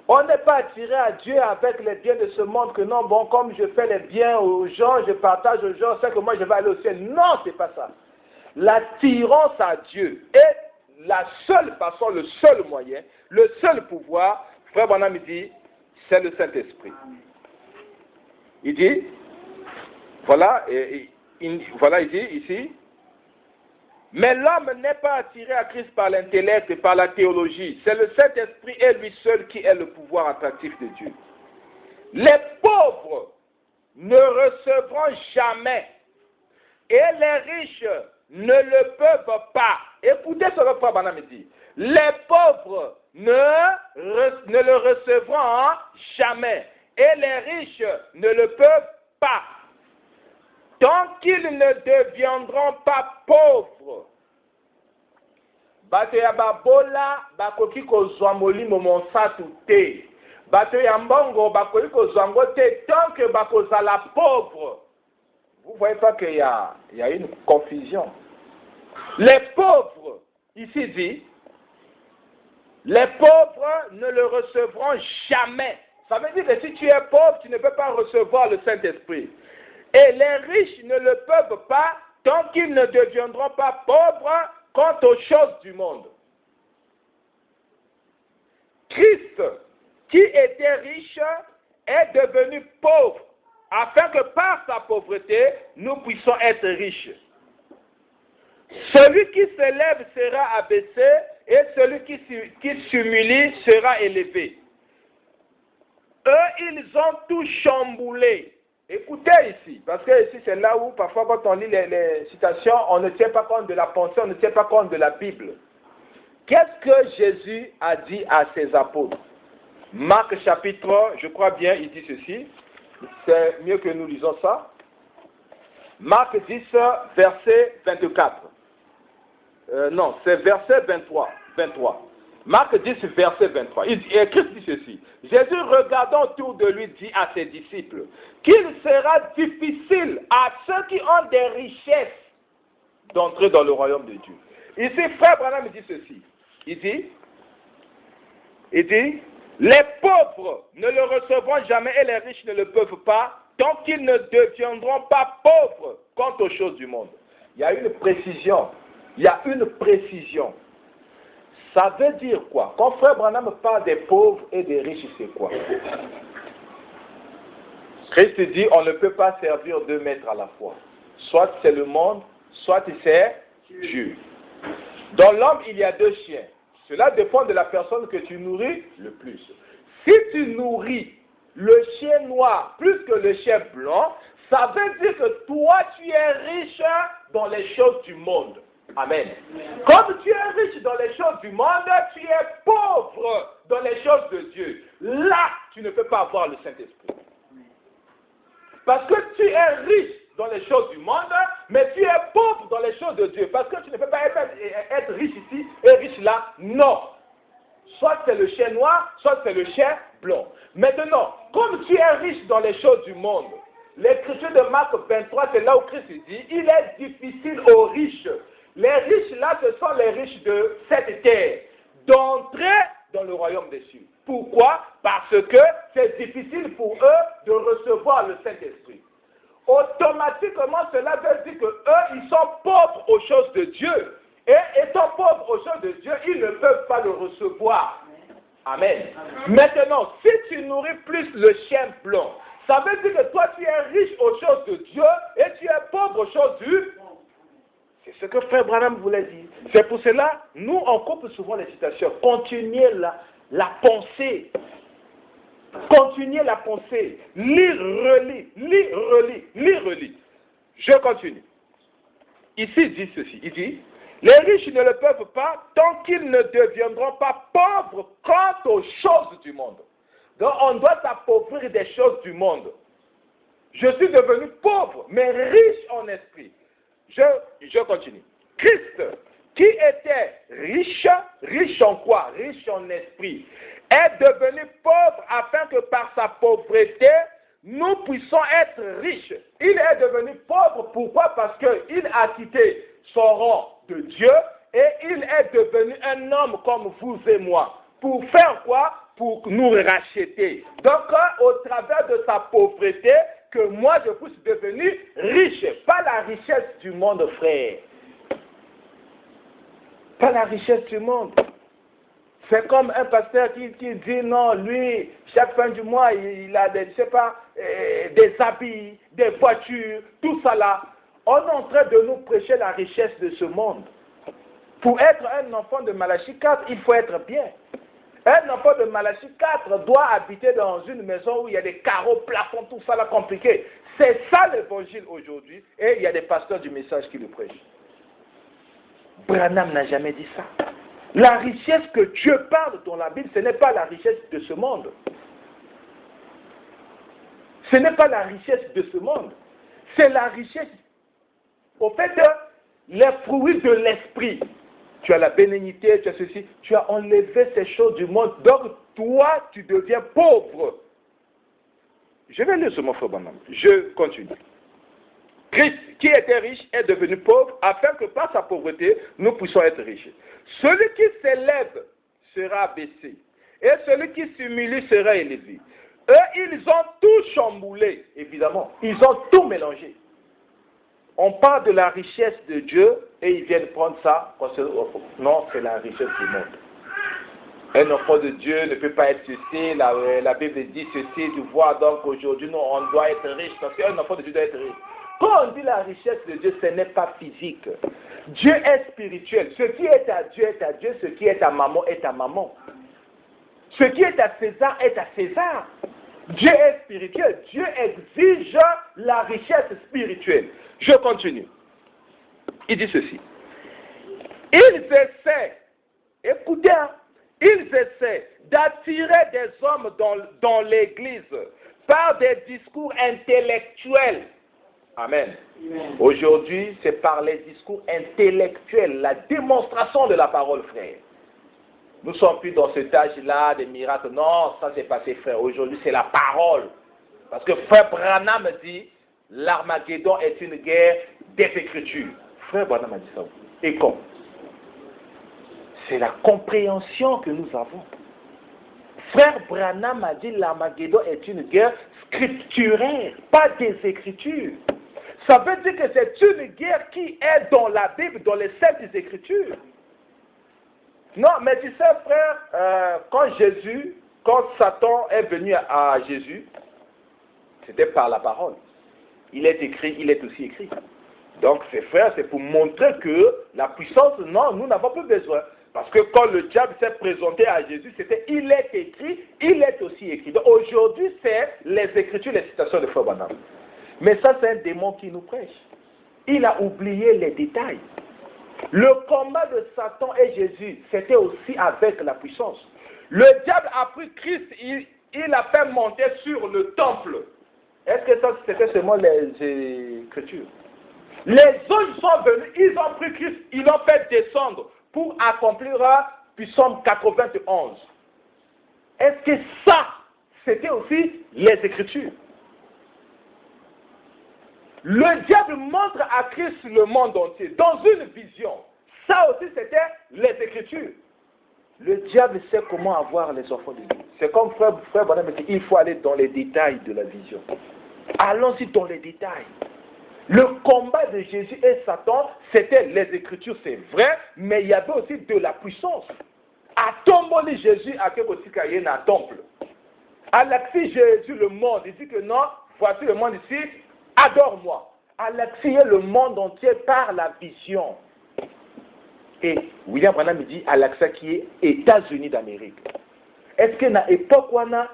On n'est pas attiré à Dieu avec les biens de ce monde, que non, bon, comme je fais les biens aux gens, je partage aux gens, c'est que moi je vais aller au ciel. Non, c'est pas ça. L'attirance à Dieu est la seule façon, le seul moyen, le seul pouvoir. Frère Branham me dit, c'est le Saint-Esprit. Il dit, voilà, il dit ici, mais l'homme n'est pas attiré à Christ par l'intellect et par la théologie. C'est le Saint-Esprit et lui seul qui est le pouvoir attractif de Dieu. les pauvres ne recevront jamais et les riches ne le peuvent pas. Écoutez ce que Frère Branham dit. Les pauvres ne le recevront jamais et les riches ne le peuvent pas. Tant qu'ils ne deviendront pas pauvres. Bato ya babola bakoki kozwa molimo monsatu te. Bato ya mbongo bakoki kozwa ngo te tant que bakozala pauvre. Vous voyez pas qu'il y a une confusion. Les pauvres, ici dit, les pauvres ne le recevront jamais. Ça veut dire que si tu es pauvre, tu ne peux pas recevoir le Saint-Esprit. Et les riches ne le peuvent pas tant qu'ils ne deviendront pas pauvres quant aux choses du monde. Christ, qui était riche, est devenu pauvre, afin que par sa pauvreté, nous puissions être riches. Celui qui s'élève sera abaissé, et celui qui s'humilie sera élevé. Eux, ils ont tout chamboulé. Écoutez ici, parce que ici c'est là où parfois quand on lit les citations, on ne tient pas compte de la pensée, on ne tient pas compte de la Bible. Qu'est-ce que Jésus a dit à ses apôtres? Marc chapitre, je crois bien, il dit ceci. C'est mieux que nous lisons ça. Marc 10, verset 24. Non, c'est verset 23. Marc 10, verset 23. Et Christ dit ceci. Jésus, regardant autour de lui, dit à ses disciples qu'il sera difficile à ceux qui ont des richesses d'entrer dans le royaume de Dieu. Ici, Frère Branham dit ceci. Il dit, les pauvres ne le recevront jamais et les riches ne le peuvent pas tant qu'ils ne deviendront pas pauvres quant aux choses du monde. Il y a une précision. Ça veut dire quoi? Quand Frère Branham parle des pauvres et des riches, c'est quoi? Christ dit, on ne peut pas servir deux maîtres à la fois. Soit c'est le monde, soit c'est Dieu. Dans l'homme, il y a deux chiens. Cela dépend de la personne que tu nourris le plus. Si tu nourris le chien noir plus que le chien blanc, ça veut dire que toi, tu es riche dans les choses du monde. Amen. Comme tu es riche dans les choses du monde, tu es pauvre dans les choses de Dieu. Là, tu ne peux pas avoir le Saint-Esprit. Parce que tu es riche dans les choses du monde, mais tu es pauvre dans les choses de Dieu. Parce que tu ne peux pas être riche ici et riche là. Non. Soit c'est le chien noir, soit c'est le chien blanc. Maintenant, comme tu es riche dans les choses du monde, l'écriture de Marc 23, c'est là où Christ dit, il est difficile aux riches. Les riches là, ce sont les riches de cette terre, d'entrer dans le royaume des cieux. Pourquoi? Parce que c'est difficile pour eux de recevoir le Saint-Esprit. Automatiquement, cela veut dire qu'eux, ils sont pauvres aux choses de Dieu. Et étant pauvres aux choses de Dieu, ils ne peuvent pas le recevoir. Amen. Maintenant, si tu nourris plus le chien blanc, ça veut dire que toi, tu es riche aux choses de Dieu et tu es pauvre aux choses du monde. C'est ce que Frère Branham voulait dire. C'est pour cela, nous, on coupe souvent les citations. Continuez la pensée. Continuez la pensée. Lire, relis. Je continue. Ici, il dit ceci. Il dit, les riches ne le peuvent pas tant qu'ils ne deviendront pas pauvres quant aux choses du monde. Donc, on doit s'appauvrir des choses du monde. Je suis devenu pauvre, mais riche en esprit. Je continue. Christ, qui était riche en quoi? Riche en esprit, est devenu pauvre afin que par sa pauvreté, nous puissions être riches. Il est devenu pauvre, pourquoi? Parce qu'il a quitté son rang de Dieu et il est devenu un homme comme vous et moi. Pour faire quoi? Pour nous racheter. Donc, au travers de sa pauvreté, que moi je puisse devenir riche. Pas la richesse du monde, frère. Pas la richesse du monde. C'est comme un pasteur qui dit non, lui, chaque fin du mois, il a des, je sais pas, des habits, des voitures, tout ça là. On est en train de nous prêcher la richesse de ce monde. Pour être un enfant de Malachie 4, il faut être bien. Un enfant de Malachie 4 doit habiter dans une maison où il y a des carreaux, plafonds, tout ça là compliqué. C'est ça l'évangile aujourd'hui. Et il y a des pasteurs du message qui le prêchent. Branham n'a jamais dit ça. La richesse que Dieu parle dans la Bible, ce n'est pas la richesse de ce monde. Ce n'est pas la richesse de ce monde. C'est la richesse, au fait, les fruits de l'esprit. Tu as la bénignité, tu as ceci, tu as enlevé ces choses du monde, donc toi, tu deviens pauvre. Je vais lire ce mot, frère Branham. Je continue. Christ, qui était riche, est devenu pauvre, afin que par sa pauvreté, nous puissions être riches. Celui qui s'élève sera abaissé, et celui qui s'humilie sera élevé. Eux, ils ont tout chamboulé, évidemment. Ils ont tout mélangé. On parle de la richesse de Dieu et ils viennent prendre ça. Non, c'est la richesse du monde. Un enfant de Dieu ne peut pas être ceci. La Bible dit ceci. Tu vois donc aujourd'hui, nous, on doit être riche parce qu'un enfant de Dieu doit être riche. Quand on dit la richesse de Dieu, ce n'est pas physique. Dieu est spirituel. Ce qui est à Dieu est à Dieu. Ce qui est à maman est à maman. Ce qui est à César est à César. Dieu est spirituel. Dieu exige la richesse spirituelle. Je continue. Il dit ceci. Ils essaient, écoutez, ils essaient d'attirer des hommes dans l'église par des discours intellectuels. Amen. Aujourd'hui, c'est par les discours intellectuels, la démonstration de la parole, frère. Nous ne sommes plus dans cet âge-là des miracles. Non, ça c'est passé, frère. Aujourd'hui, c'est la parole. Parce que frère Branham dit, l'Armageddon est une guerre des Écritures. Frère Branham a dit ça. Et comme c'est la compréhension que nous avons. Frère Branham a dit, l'Armageddon est une guerre scripturaire, pas des Écritures. Ça veut dire que c'est une guerre qui est dans la Bible, dans les Saintes Écritures. Non, mais tu sais, frère, quand Satan est venu à Jésus, c'était par la parole. Il est écrit, il est aussi écrit. Donc, ces frères, c'est pour montrer que la puissance, non, nous n'avons plus besoin. Parce que quand le diable s'est présenté à Jésus, c'était il est écrit, il est aussi écrit. Donc, aujourd'hui, c'est les Écritures, les citations de Frère Branham. Mais ça, c'est un démon qui nous prêche. Il a oublié les détails. Le combat de Satan et Jésus, c'était aussi avec la puissance. Le diable a pris Christ, il a fait monter sur le temple. Est-ce que ça, c'était seulement les Écritures? Les anges sont venus, ils ont pris Christ, ils l'ont fait descendre pour accomplir Psaume 91. Est-ce que ça, c'était aussi les Écritures? Le diable montre à Christ le monde entier, dans une vision. Ça aussi, c'était les Écritures. Le diable sait comment avoir les enfants de Dieu. C'est comme frère Branham dit, il faut aller dans les détails de la vision. Allons-y dans les détails. Le combat de Jésus et Satan, c'était les Écritures, c'est vrai, mais il y avait aussi de la puissance. À Tomboli, Jésus a fait aussi qu'il y ait un temple. À l'axi, Jésus, le monde, il dit que non, voici le monde ici, adore-moi. À l'axi, le monde entier par la vision. Et William Branham me dit à l'accès qui est États-Unis d'Amérique. Est-ce que dans l'époque où on a...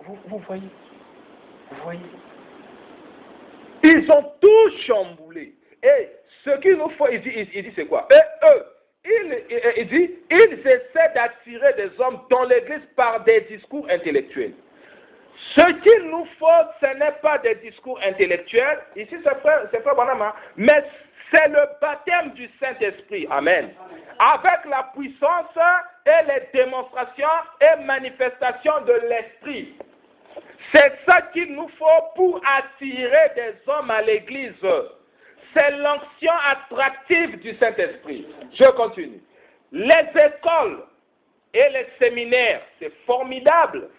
Vous voyez? Vous voyez? Ils ont tout chamboulé. Et ce qu'il nous faut, il dit c'est quoi? Et eux, il dit, ils essaient d'attirer des hommes dans l'église par des discours intellectuels. Ce qu'il nous faut, ce n'est pas des discours intellectuels. Ici, c'est frère Branham, mais c'est le baptême du Saint-Esprit. Amen. Avec la puissance et les démonstrations et manifestations de l'Esprit. C'est ça qu'il nous faut pour attirer des hommes à l'église. C'est l'onction attractive du Saint-Esprit. Je continue. Les écoles et les séminaires, c'est formidable.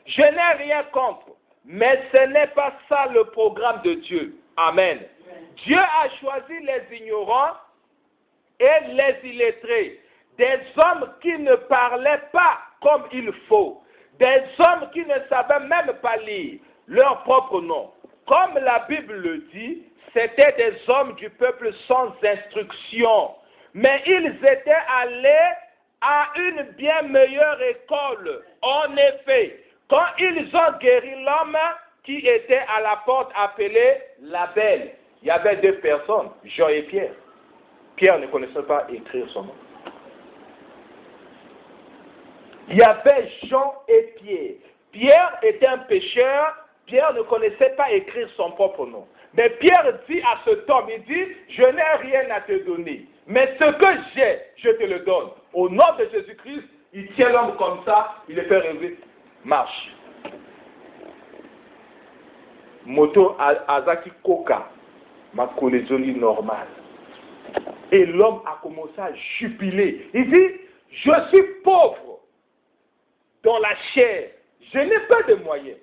Je n'ai rien contre, mais ce n'est pas ça le programme de Dieu. Amen. Dieu a choisi les ignorants et les illettrés, des hommes qui ne parlaient pas comme il faut, des hommes qui ne savaient même pas lire leur propre nom. Comme la Bible le dit, c'étaient des hommes du peuple sans instruction, mais ils étaient allés à une bien meilleure école. En effet, quand ils ont guéri l'homme qui était à la porte appelée la Belle, il y avait deux personnes, Jean et Pierre. Pierre ne connaissait pas écrire son nom. Il y avait Jean et Pierre. Pierre était un pécheur. Pierre ne connaissait pas écrire son propre nom. Mais Pierre dit à cet homme, il dit, je n'ai rien à te donner. Mais ce que j'ai, je te le donne. Au nom de Jésus-Christ, il tient l'homme comme ça, il le fait rêver. Marche. Moto Azaki Koka, ma collégienne normale. Et l'homme a commencé à jubiler. Il dit, je suis pauvre dans la chair. Je n'ai pas de moyens.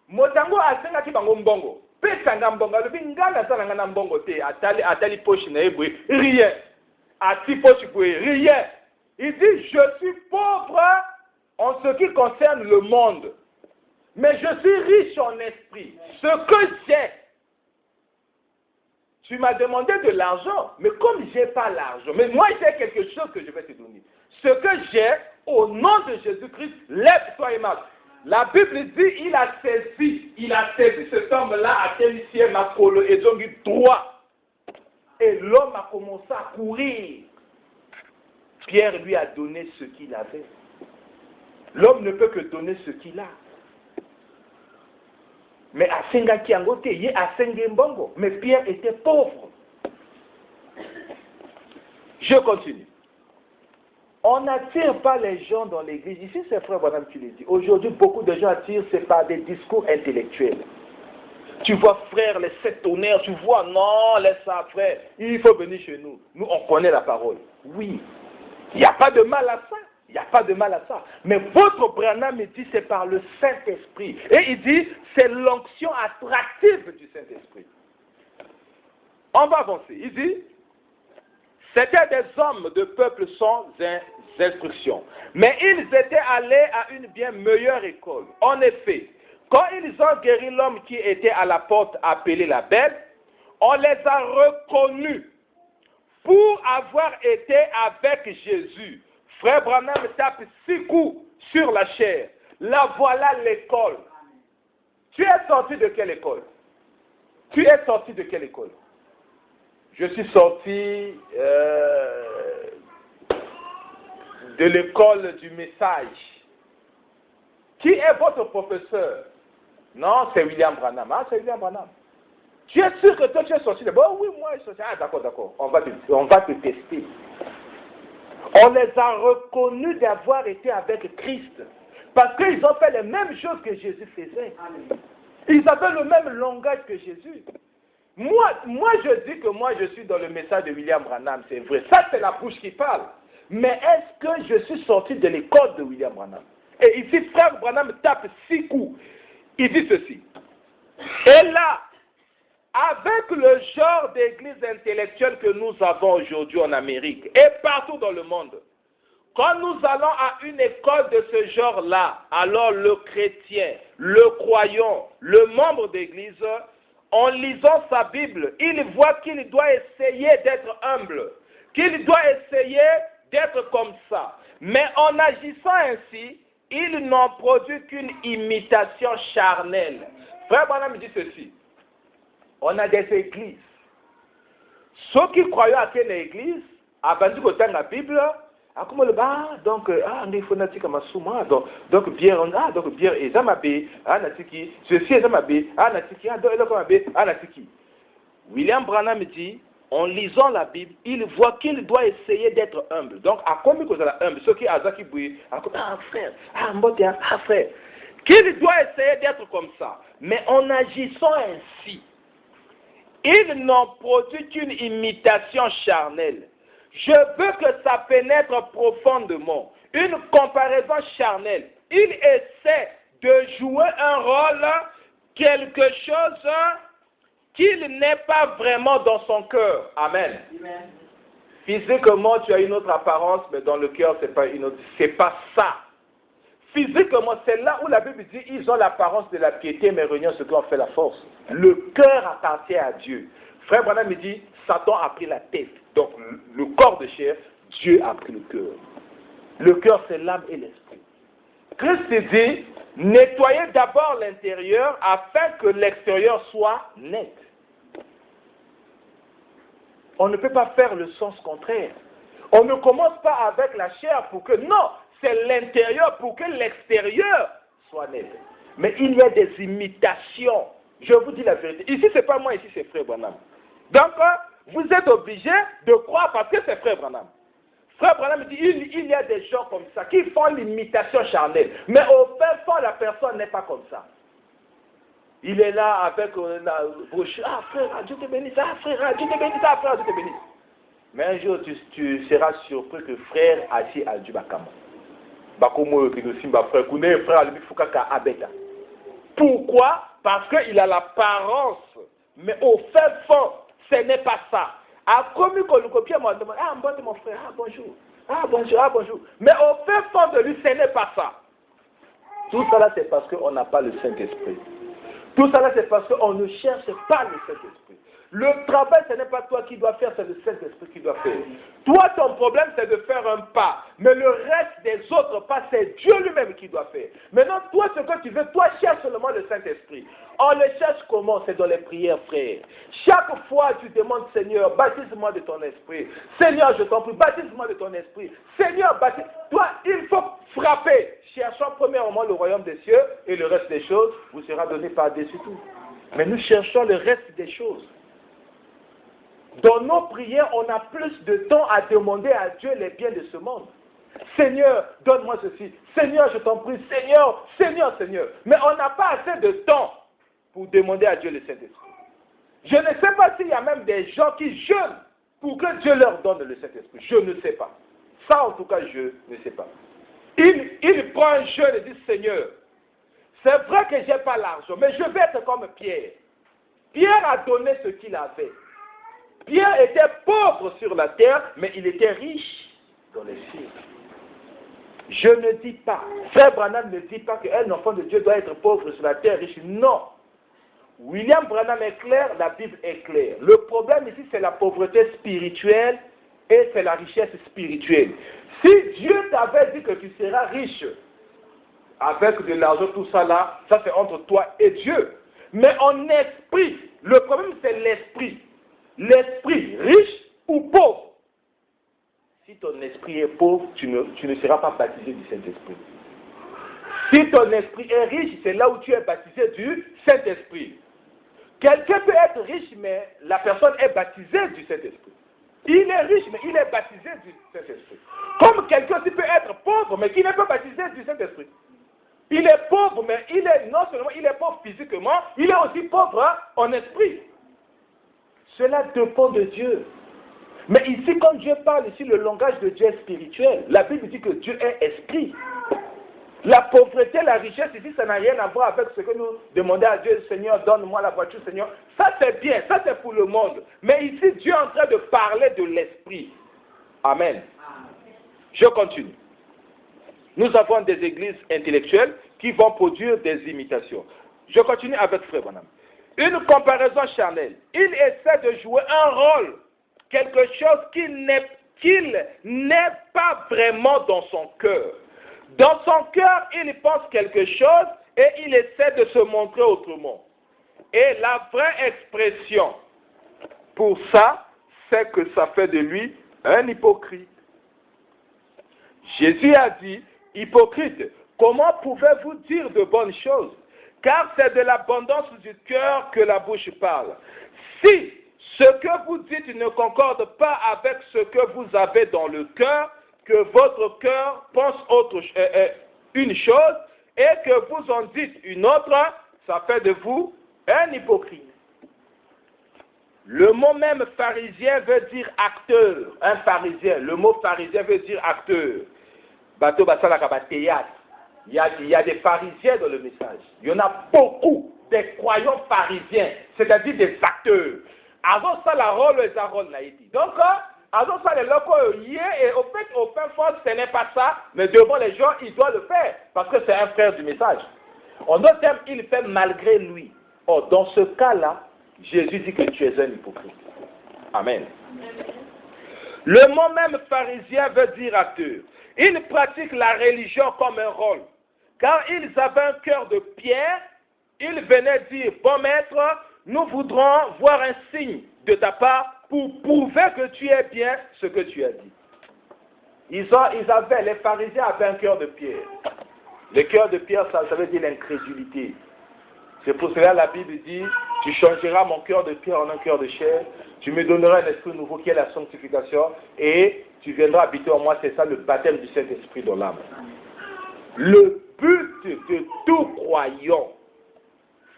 Motango asenga ki bango mbongo. Pesanga mbongo. Le bingana salanga na mbongo te. Atali poche na ebwe. Rien. Ati poche bwe. Rien. Il dit, je suis pauvre en ce qui concerne le monde. Mais je suis riche en esprit. Ce que j'ai. Tu m'as demandé de l'argent. Mais comme je n'ai pas l'argent. Mais moi j'ai quelque chose que je vais te donner. Ce que j'ai, au nom de Jésus-Christ, lève-toi et marche. La Bible dit, il a saisi cet homme-là à Télicien, Makolo, et donc droit. Et l'homme a commencé à courir. Pierre lui a donné ce qu'il avait. L'homme ne peut que donner ce qu'il a. Mais à Senga Kiangote, il est à Sengembongo. Mais Pierre était pauvre. Je continue. On n'attire pas les gens dans l'église. Ici, c'est frère Branham qui le dit. Aujourd'hui, beaucoup de gens attirent, c'est par des discours intellectuels. Tu vois, frère, les 7 tonnerres, tu vois, non, laisse ça, frère. Il faut venir chez nous. Nous, on connaît la parole. Oui, il n'y a pas de mal à ça. Il n'y a pas de mal à ça. Mais votre Branham me dit, c'est par le Saint-Esprit. Et il dit, c'est l'onction attractive du Saint-Esprit. On va avancer. Il dit, c'était des hommes de peuple sans instruction. Mais ils étaient allés à une bien meilleure école. En effet, quand ils ont guéri l'homme qui était à la porte appelé la Belle, on les a reconnus pour avoir été avec Jésus. Frère Branham tape 6 coups sur la chair. Là, voilà l'école. Tu es sorti de quelle école? Tu es sorti de quelle école? Je suis sorti de l'école du message. Qui est votre professeur? Non, c'est William Branham. Ah, c'est William Branham. Tu es sûr que toi tu es sorti de... Bon, oui, moi je suis sorti. Ah, d'accord. On va te tester. On les a reconnus d'avoir été avec Christ. Parce qu'ils ont fait les mêmes choses que Jésus faisait. Ils avaient le même langage que Jésus. Moi, je dis que moi, je suis dans le message de William Branham, c'est vrai. Ça, c'est la bouche qui parle. Mais est-ce que je suis sorti de l'école de William Branham? Et ici, frère Branham tape 6 coups. Il dit ceci. Et là, avec le genre d'église intellectuelle que nous avons aujourd'hui en Amérique et partout dans le monde, quand nous allons à une école de ce genre-là, alors le chrétien, le croyant, le membre d'église, en lisant sa Bible, il voit qu'il doit essayer d'être humble, qu'il doit essayer d'être comme ça. Mais en agissant ainsi, il n'en produit qu'une imitation charnelle. Frère Branham dit ceci. On a des églises. Ceux qui croient à quelle église, avant de la Bible, donc bière et zamabé, anatiki, ceci et zamabé, anatiki, anatiki. William Branham dit, en lisant la Bible, il voit qu'il doit essayer d'être humble. Donc, à combien que la humble, ceux qui azaki boué, frère, frère, qu'il doit essayer d'être comme ça. Mais en agissant ainsi, il n'en produit qu'une imitation charnelle. Je veux que ça pénètre profondément. Une comparaison charnelle. Il essaie de jouer un rôle, quelque chose qu'il n'est pas vraiment dans son cœur. Amen. Amen. Physiquement, tu as une autre apparence, mais dans le cœur, c'est pas une autre. C'est pas ça. Physiquement, c'est là où la Bible dit ils ont l'apparence de la piété, mais réunion ce qui en fait la force. Le cœur appartient à Dieu. Frère Branham me dit Satan a pris la tête. Donc, le corps de chair, Dieu a pris le cœur. Le cœur, c'est l'âme et l'esprit. Christ dit, nettoyez d'abord l'intérieur afin que l'extérieur soit net. On ne peut pas faire le sens contraire. On ne commence pas avec la chair pour que... Non, c'est l'intérieur pour que l'extérieur soit net. Mais il y a des imitations. Je vous dis la vérité. Ici, ce n'est pas moi, ici, c'est Frère Branham. Donc, vous êtes obligé de croire parce que c'est Frère Branham. Frère Branham dit, il y a des gens comme ça qui font l'imitation charnelle. Mais au fin fond, la personne n'est pas comme ça. Il est là avec la bouche. Ah frère, Dieu te bénisse. Ah frère, Dieu te bénisse. Ah frère, Dieu te bénisse. Mais un jour, tu seras surpris que frère assis à Dieu Bakama. Bakomo Kinosimba frère. Kune frère Alibi Fukaka Abeta. Pourquoi? Parce qu'il a l'apparence. Mais au fin fond, ce n'est pas ça. A commis que le copier m'a demandé, ah bon mon frère, ah bonjour. Ah bonjour, ah bonjour. Mais au fin fond de lui, ce n'est pas ça. Tout ça là, c'est parce qu'on n'a pas le Saint-Esprit. Tout ça là, c'est parce qu'on ne cherche pas le Saint-Esprit. Le travail, ce n'est pas toi qui dois faire, c'est le Saint-Esprit qui doit faire. Toi, ton problème, c'est de faire un pas. Mais le reste des autres pas, c'est Dieu lui-même qui doit faire. Maintenant, toi, ce que tu veux, toi, cherche seulement le Saint-Esprit. On le cherche comment? C'est dans les prières, frère. Chaque fois, tu demandes, Seigneur, baptise-moi de ton esprit. Seigneur, je t'en prie, baptise-moi de ton esprit. Seigneur, baptise. Toi, il faut frapper. Cherchons premièrement le royaume des cieux et le reste des choses vous sera donné par-dessus tout. Mais nous cherchons le reste des choses. Dans nos prières, on a plus de temps à demander à Dieu les biens de ce monde. Seigneur, donne-moi ceci. Seigneur, je t'en prie. Seigneur, Seigneur, Seigneur. Mais on n'a pas assez de temps pour demander à Dieu le Saint-Esprit. Je ne sais pas s'il y a même des gens qui jeûnent pour que Dieu leur donne le Saint-Esprit. Je ne sais pas. Ça, en tout cas, je ne sais pas. Il prend un jeûne et dit, Seigneur, c'est vrai que je n'ai pas l'argent, mais je vais être comme Pierre. Pierre a donné ce qu'il avait. Pierre était pauvre sur la terre, mais il était riche dans les cieux. Je ne dis pas, Frère Branham ne dit pas qu'un enfant de Dieu doit être pauvre sur la terre, riche. Non. William Branham est clair, la Bible est claire. Le problème ici, c'est la pauvreté spirituelle et c'est la richesse spirituelle. Si Dieu t'avait dit que tu seras riche avec de l'argent, tout ça là, ça c'est entre toi et Dieu. Mais en esprit, le problème c'est l'esprit. L'esprit riche ou pauvre. Si ton esprit est pauvre, tu ne seras pas baptisé du Saint-Esprit. Si ton esprit est riche, c'est là où tu es baptisé du Saint-Esprit. Quelqu'un peut être riche, mais la personne est baptisée du Saint-Esprit. Il est riche, mais il est baptisé du Saint-Esprit. Comme quelqu'un qui peut être pauvre, mais qui n'est pas baptisé du Saint-Esprit. Il est pauvre, mais il est non seulement il est pauvre physiquement, il est aussi pauvre en esprit. Cela dépend de Dieu. Mais ici, quand Dieu parle ici, le langage de Dieu est spirituel. La Bible dit que Dieu est esprit. La pauvreté, la richesse ici, ça n'a rien à voir avec ce que nous demandons à Dieu. Seigneur, donne-moi la voiture, Seigneur. Ça c'est bien, ça c'est pour le monde. Mais ici, Dieu est en train de parler de l'esprit. Amen. Je continue. Nous avons des églises intellectuelles qui vont produire des imitations. Je continue avec Frère Branham. Une comparaison charnelle. Il essaie de jouer un rôle, quelque chose qu'il n'est pas vraiment dans son cœur. Dans son cœur, il pense quelque chose et il essaie de se montrer autrement. Et la vraie expression pour ça, c'est que ça fait de lui un hypocrite. Jésus a dit, hypocrite, comment pouvez-vous dire de bonnes choses? Car c'est de l'abondance du cœur que la bouche parle. Si ce que vous dites ne concorde pas avec ce que vous avez dans le cœur, que votre cœur pense une chose et que vous en dites une autre, ça fait de vous un hypocrite. Le mot même pharisien veut dire acteur. Un pharisien, le mot pharisien veut dire acteur. Bateau basalaka théâtre. Il y a des pharisiens dans le message. Il y en a beaucoup, des croyants pharisiens, c'est-à-dire des acteurs. Avant ça, la rôle les arôles l'a été. Donc, avant ça, les locaux y est, et au fin fond, ce n'est pas ça, mais devant les gens, il doit le faire, parce que c'est un frère du message. En d'autres termes, il fait malgré lui. Or, dans ce cas-là, Jésus dit que tu es un hypocrite. Amen. Le mot même pharisien veut dire acteur. Ils pratiquent la religion comme un rôle. Quand ils avaient un cœur de pierre, ils venaient dire, bon maître, nous voudrons voir un signe de ta part pour prouver que tu es bien ce que tu as dit. Les pharisiens avaient un cœur de pierre. Le cœur de pierre, ça veut dire l'incrédulité. C'est pour cela que la Bible dit, tu changeras mon cœur de pierre en un cœur de chair, tu me donneras un esprit nouveau qui est la sanctification, et tu viendras habiter en moi, c'est ça le baptême du Saint-Esprit dans l'âme. Le but de tout croyant,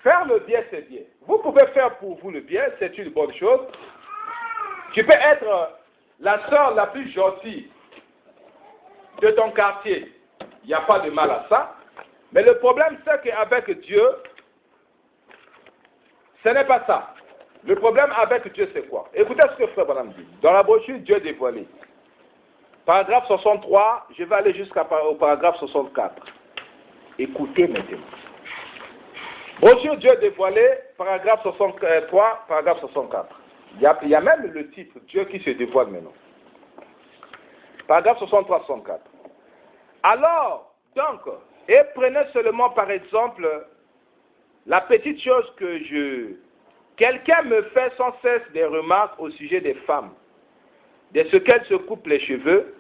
faire le bien, c'est bien. Vous pouvez faire pour vous le bien, c'est une bonne chose. Tu peux être la sœur la plus gentille de ton quartier. Il n'y a pas de mal à ça. Mais le problème, c'est qu'avec Dieu, ce n'est pas ça. Le problème avec Dieu, c'est quoi? Écoutez ce que Frère Branham dit. Dans la brochure Dieu dévoilé, paragraphe 63, je vais aller jusqu'au paragraphe 64. Écoutez maintenant. Brochure Dieu dévoilé, paragraphe 63, paragraphe 64. Il y a même le titre, Dieu qui se dévoile maintenant. Paragraphe 63-64. Alors, donc, et prenez seulement par exemple la petite chose quelqu'un me fait sans cesse des remarques au sujet des femmes, de ce qu'elles se coupent les cheveux.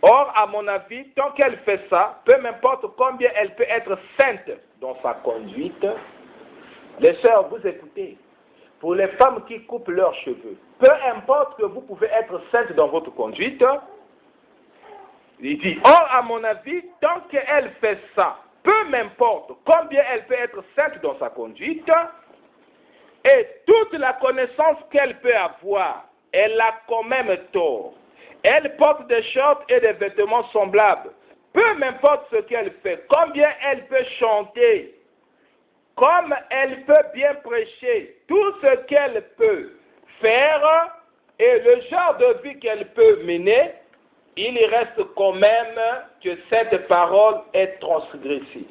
Or, à mon avis, tant qu'elle fait ça, peu m'importe combien elle peut être sainte dans sa conduite. Les sœurs, vous écoutez. Pour les femmes qui coupent leurs cheveux, peu importe que vous pouvez être sainte dans votre conduite, il dit, or, à mon avis, tant qu'elle fait ça, peu m'importe combien elle peut être sainte dans sa conduite, et toute la connaissance qu'elle peut avoir, elle a quand même tort. Elle porte des shorts et des vêtements semblables. Peu m'importe ce qu'elle fait, combien elle peut chanter, comme elle peut bien prêcher, tout ce qu'elle peut faire et le genre de vie qu'elle peut mener, il reste quand même que cette parole est transgressée.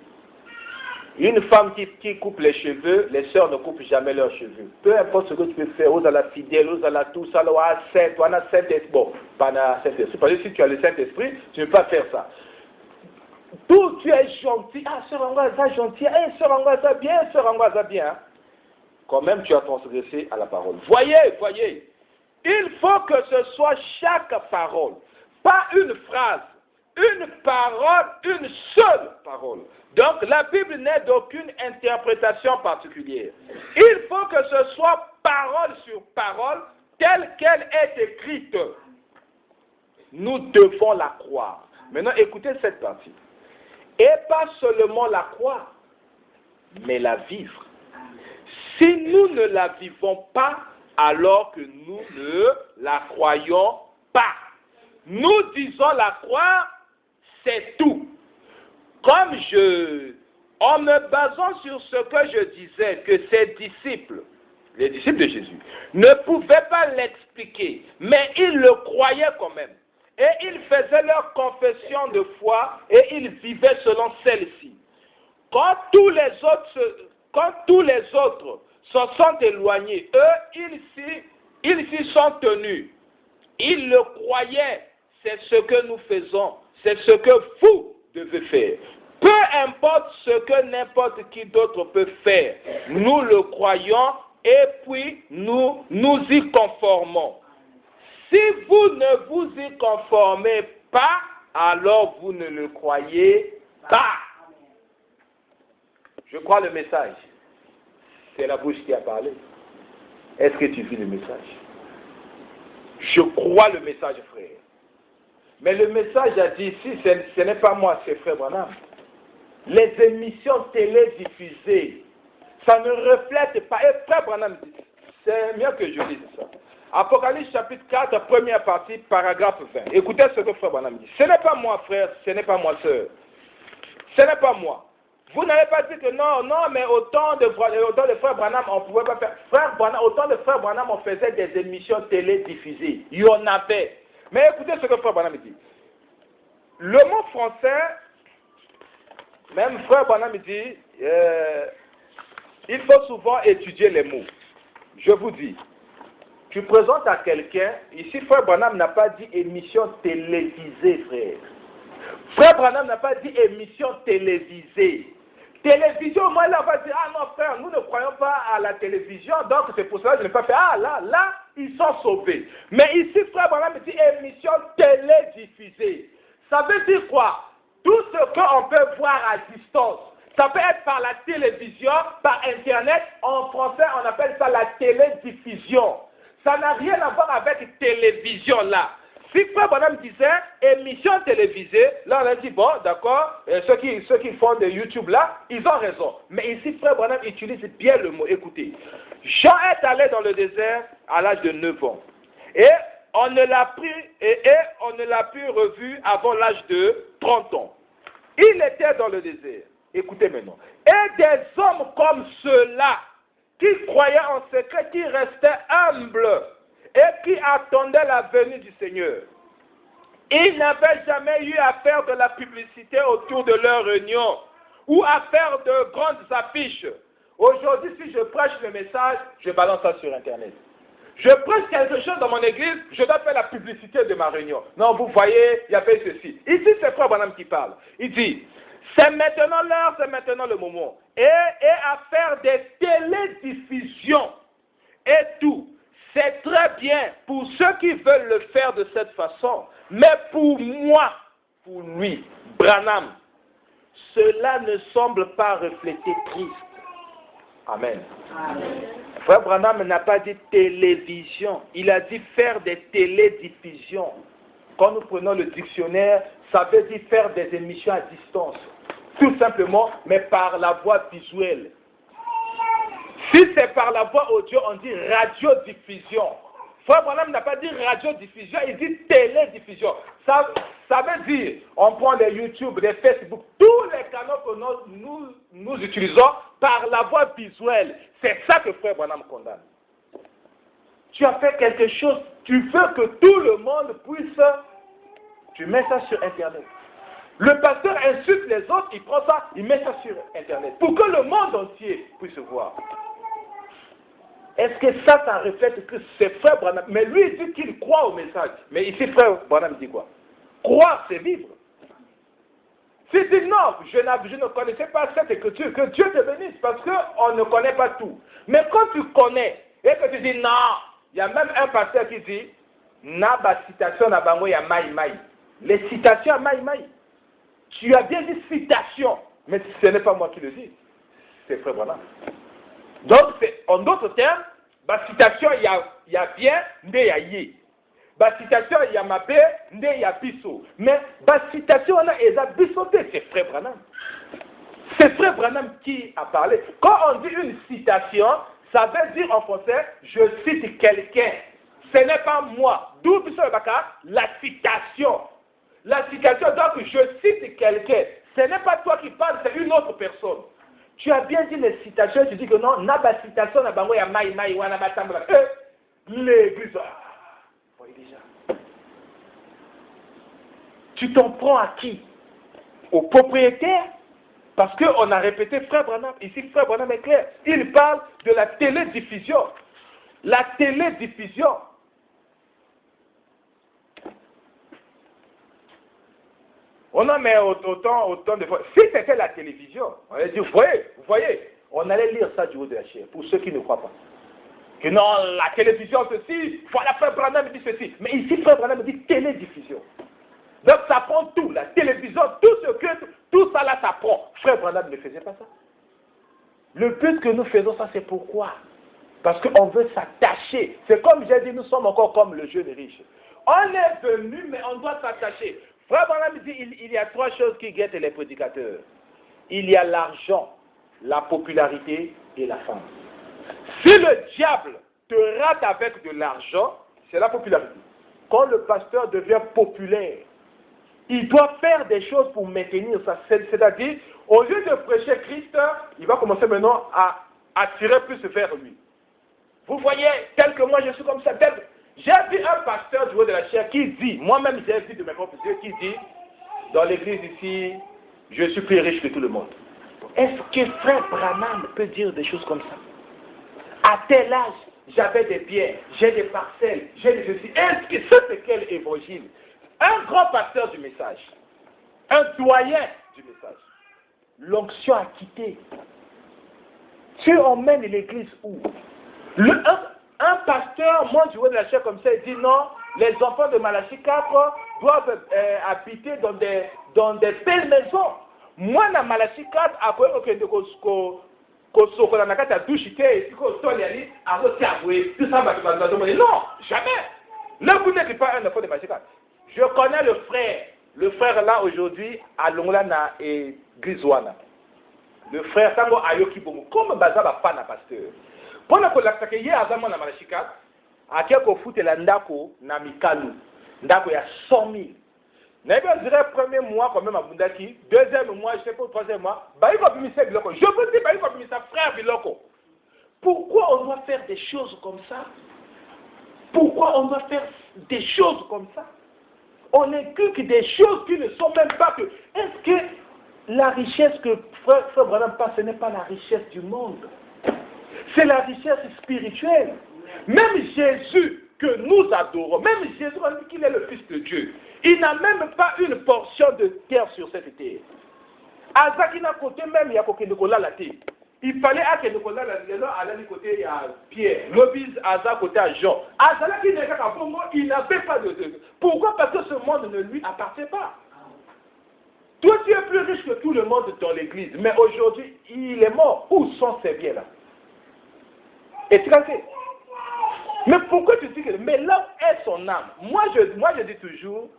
Une femme qui coupe les cheveux, les sœurs ne coupent jamais leurs cheveux. Peu importe ce que tu peux faire, aux à la fidèle, aux à la tout ça, à saint, on a Saint-Esprit. Bon, pas na Saint-Esprit. Parce que si tu as le Saint-Esprit, tu ne peux pas faire ça. Tout tu es gentil. Ah, sœur Angoisa, gentil. Eh, sœur Angoisa, bien, sœur Angoisa, bien. Quand même, tu as transgressé à la parole. Voyez. Il faut que ce soit chaque parole. Pas une phrase. Une parole, une seule parole. Donc la Bible n'est d'aucune interprétation particulière. Il faut que ce soit parole sur parole, telle qu'elle est écrite. Nous devons la croire. Maintenant, écoutez cette partie. Et pas seulement la croire, mais la vivre. Si nous ne la vivons pas, alors que nous ne la croyons pas. Nous disons la croire, c'est tout. Comme en me basant sur ce que je disais, que ces disciples, les disciples de Jésus, ne pouvaient pas l'expliquer, mais ils le croyaient quand même. Et ils faisaient leur confession de foi et ils vivaient selon celle-ci. Quand tous les autres s'en sont éloignés, eux, ils s'y sont tenus. Ils le croyaient. C'est ce que nous faisons. C'est ce que vous devez faire. Peu importe ce que n'importe qui d'autre peut faire, nous le croyons et puis nous nous y conformons. Si vous ne vous y conformez pas, alors vous ne le croyez pas. Je crois le message. C'est la bouche qui a parlé. Est-ce que tu vis le message? Je crois le message, frère. Mais le message a dit ici, ce n'est pas moi, c'est Frère Branham. Les émissions télédiffusées, ça ne reflète pas. Et Frère Branham dit, c'est mieux que je dise ça. Apocalypse chapitre 4, première partie, paragraphe 20. Écoutez ce que Frère Branham dit. Ce n'est pas moi, frère, ce n'est pas moi, sœur. Ce n'est pas moi. Vous n'avez pas dit que non, mais autant de Frère Branham, on ne pouvait pas faire. Autant de Frère Branham, on faisait des émissions télédiffusées. Il y en avait. Mais écoutez ce que Frère Branham dit. Le mot français, même Frère Branham dit, il faut souvent étudier les mots. Je vous dis, tu présentes à quelqu'un, ici Frère Branham n'a pas dit émission télévisée, frère. Frère Branham n'a pas dit émission télévisée. Télévision, moi là, on va dire, ah non frère, nous ne croyons pas à la télévision, donc c'est pour cela que je n'ai pas fait, ah là, ils sont sauvés. Mais ici, frère Branham dit émission télédiffusée. Ça veut dire quoi? Tout ce qu'on peut voir à distance, ça peut être par la télévision, par Internet. En français, on appelle ça la télédiffusion. Ça n'a rien à voir avec télévision là. Si Frère Branham disait émission télévisée, là on a dit bon, d'accord, ceux qui font de YouTube là, ils ont raison. Mais ici, Frère Branham utilise bien le mot. Écoutez, Jean est allé dans le désert à l'âge de 9 ans. Et on ne l'a plus revu avant l'âge de 30 ans. Il était dans le désert. Écoutez maintenant. Et des hommes comme ceux-là, qui croyaient en secret, qui restaient humbles et qui attendaient la venue du Seigneur. Ils n'avaient jamais eu à faire de la publicité autour de leur réunion ou à faire de grandes affiches. Aujourd'hui, si je prêche le message, je balance ça sur Internet. Je prêche quelque chose dans mon église, je dois faire la publicité de ma réunion. Non, vous voyez, il y avait ceci. Ici, c'est Frère Branham qui parle. Il dit, c'est maintenant l'heure, c'est maintenant le moment. Et à faire des télédiffusions et tout. C'est très bien pour ceux qui veulent le faire de cette façon. Mais pour moi, pour lui, Branham, cela ne semble pas refléter Christ. Amen. Amen. Frère Branham n'a pas dit télévision, il a dit faire des télédiffusions. Quand nous prenons le dictionnaire, ça veut dire faire des émissions à distance. Tout simplement, mais par la voie visuelle. Si c'est par la voie audio, on dit radiodiffusion. Frère Branham n'a pas dit radiodiffusion, il dit télédiffusion. Ça veut dire, on prend les YouTube, les Facebook, tous les canaux que nous utilisons par la voie visuelle. C'est ça que Frère Branham condamne. Tu as fait quelque chose, tu veux que tout le monde puisse, tu mets ça sur Internet. Le pasteur insulte les autres, il prend ça, il met ça sur Internet. Pour que le monde entier puisse voir. Est-ce que ça reflète que c'est Frère Branham? Mais lui, il dit qu'il croit au message. Mais ici, Frère Branham dit quoi? Croire, c'est vivre. S'il dit non, je ne connaissais pas cette écriture, que Dieu te bénisse, parce qu'on ne connaît pas tout. Mais quand tu connais, et que tu dis non, il y a même un pasteur qui dit, na ba citation na bango ya mai mai. Les citations à mai mai. Tu as bien dit citation, mais ce n'est pas moi qui le dis. C'est Frère Branham. Donc, en d'autres termes, la citation, il y a bien, mais il y a yé. La citation, il y a mabé, mais il y a bisso. Mais la citation, il y a bissoté, c'est Frère Branham. C'est Frère Branham qui a parlé. Quand on dit une citation, ça veut dire en français, je cite quelqu'un. Ce n'est pas moi. D'où la citation. La citation, donc je cite quelqu'un. Ce n'est pas toi qui parles, c'est une autre personne. Tu as bien dit les citations, tu dis que non, n'a pas citation, n'a pas ya mai mai wana batambla. L'église, voyez déjà. Tu t'en prends à qui? Au propriétaire? Parce qu'on a répété Frère Branham. Ici, Frère Branham est clair. Il parle de la télédiffusion. La télédiffusion. On en met autant de fois. Si c'était la télévision, on allait dire, vous voyez, on allait lire ça du haut de la chair, pour ceux qui ne croient pas. Que non, la télévision, ceci, voilà, Frère Branham dit ceci. Mais ici, Frère Branham dit télédiffusion. Donc ça prend tout, la télévision, tout ça là, ça prend. Frère Branham ne faisait pas ça. Le but que nous faisons ça, c'est pourquoi? Parce qu'on veut s'attacher. C'est comme j'ai dit, nous sommes encore comme le jeune riche. On est venu, mais on doit s'attacher. Frère Branham dit, il y a trois choses qui guettent les prédicateurs. Il y a l'argent, la popularité et la femme. Si le diable te rate avec de l'argent, c'est la popularité. Quand le pasteur devient populaire, il doit faire des choses pour maintenir ça. C'est-à-dire, au lieu de prêcher Christ, il va commencer maintenant à attirer plus vers lui. Vous voyez, tel que moi je suis comme ça, j'ai vu un pasteur du haut de la chair qui dit, moi-même j'ai vu de mes propres yeux, qui dit, dans l'église ici, je suis plus riche que tout le monde. Est-ce que Frère Branham peut dire des choses comme ça? À tel âge, j'avais des biens, j'ai des parcelles, j'ai des ceci. Est-ce que ça c'est quel évangile? Un grand pasteur du message. un doyen du message. L'onction a quitté. Tu emmènes l'église où? Un pasteur monte du haut de la chair comme ça et dit non, les enfants de Malachie 4 doivent habiter dans des belles maisons. Moi, dans Malachie 4, après que na kati ya douche te et que toliali aroti avoué tout ça non, jamais. Ne vous n'êtes pas un enfant de Malachie 4. Je connais le frère là aujourd'hui à Longolana et Griswana. Le frère Tango Ayoki Bongo, comme Bazaba Pana pasteur. Pendant que l'attaque hier à Zaman na Malachie 4, à quelques foot et la Ndako na Mikalu. Ndako il y a 100 000. Je dirais premier mois quand même à Bundaki, deuxième mois, je sais pas, troisième mois, je vous dis, frère Biloko. Pourquoi on doit faire des choses comme ça? Pourquoi on doit faire des choses comme ça? On inculque des choses qui ne sont même pas que... Est-ce que la richesse que Frère Branham passe, ce n'est pas la richesse du monde? C'est la richesse spirituelle. Même Jésus que nous adorons, même Jésus, on dit qu'il est le Fils de Dieu. Il n'a même pas une portion de terre sur cette terre. Azakina côté même, il y a Kokenikola la terre. Il fallait à Kenikola la terre, à l'autre côté, il y a Pierre. L'obis Azak côté à Jean. Azala qui n'est qu'à Bongo, il n'avait pas de... Pourquoi? Parce que ce monde ne lui appartient pas. Toi, tu es plus riche que tout le monde dans l'église. Mais aujourd'hui, il est mort. Où sont ces biens-là? Et tranquille. Mais pourquoi tu dis que... Mais là est son âme. Moi, je dis toujours,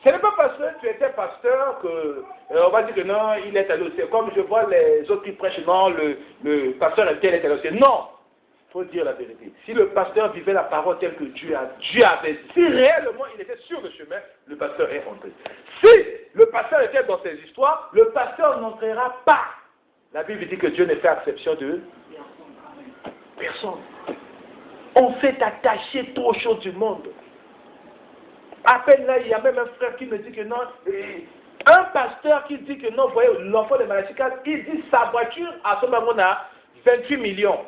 ce n'est pas parce que tu étais pasteur que... on va dire que non, il est allé au ciel. Comme je vois les autres qui prêchent, non, le pasteur est allé au ciel. Non. Il faut dire la vérité. Si le pasteur vivait la parole telle que Dieu avait dit, si réellement il était sur le chemin, le pasteur est entré. Si le pasteur était dans ces histoires, le pasteur n'entrera pas. La Bible dit que Dieu ne fait exception de personne. On s'est attaché trop aux choses du monde. À peine là, il y a même un frère qui me dit que non, un pasteur qui dit que non, vous voyez, l'enfant de Malachie 4, il dit sa voiture, à ce moment a 28 millions.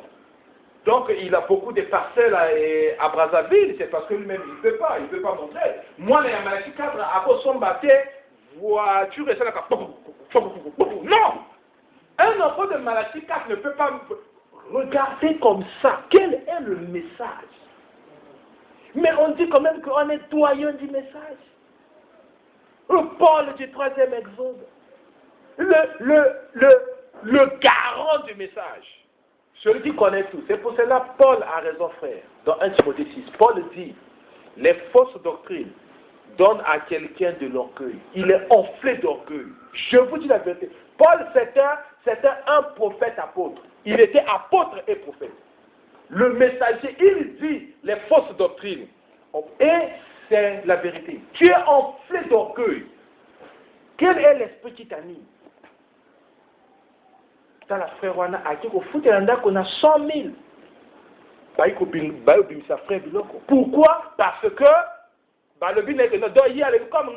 Donc, il a beaucoup de parcelles à Brazzaville, c'est parce que lui-même, il ne peut pas montrer. Moi, il y a Malachie 4, à cause de son baptême, voiture et ça, là, non! Un enfant de Malachie 4 ne peut pas regarder comme ça. Quel est le message? Mais on dit quand même qu'on est doyen du message. Le Paul du 3e Exode. Le garant du message. Celui qui connaît tout. C'est pour cela que Paul a raison, frère. Dans 1 Timothée 6, Paul dit, les fausses doctrines donnent à quelqu'un de l'orgueil. Il est enflé d'orgueil. Je vous dis la vérité. Paul, c'était un prophète apôtre. Il était apôtre et prophète. Le messager, il dit les fausses doctrines. Et c'est la vérité. Tu es enflé d'orgueil. Quel est l'esprit qui t'anime? Dans la frère Wana, qu'on a 100 000. Pourquoi? Parce que le but est que nous comme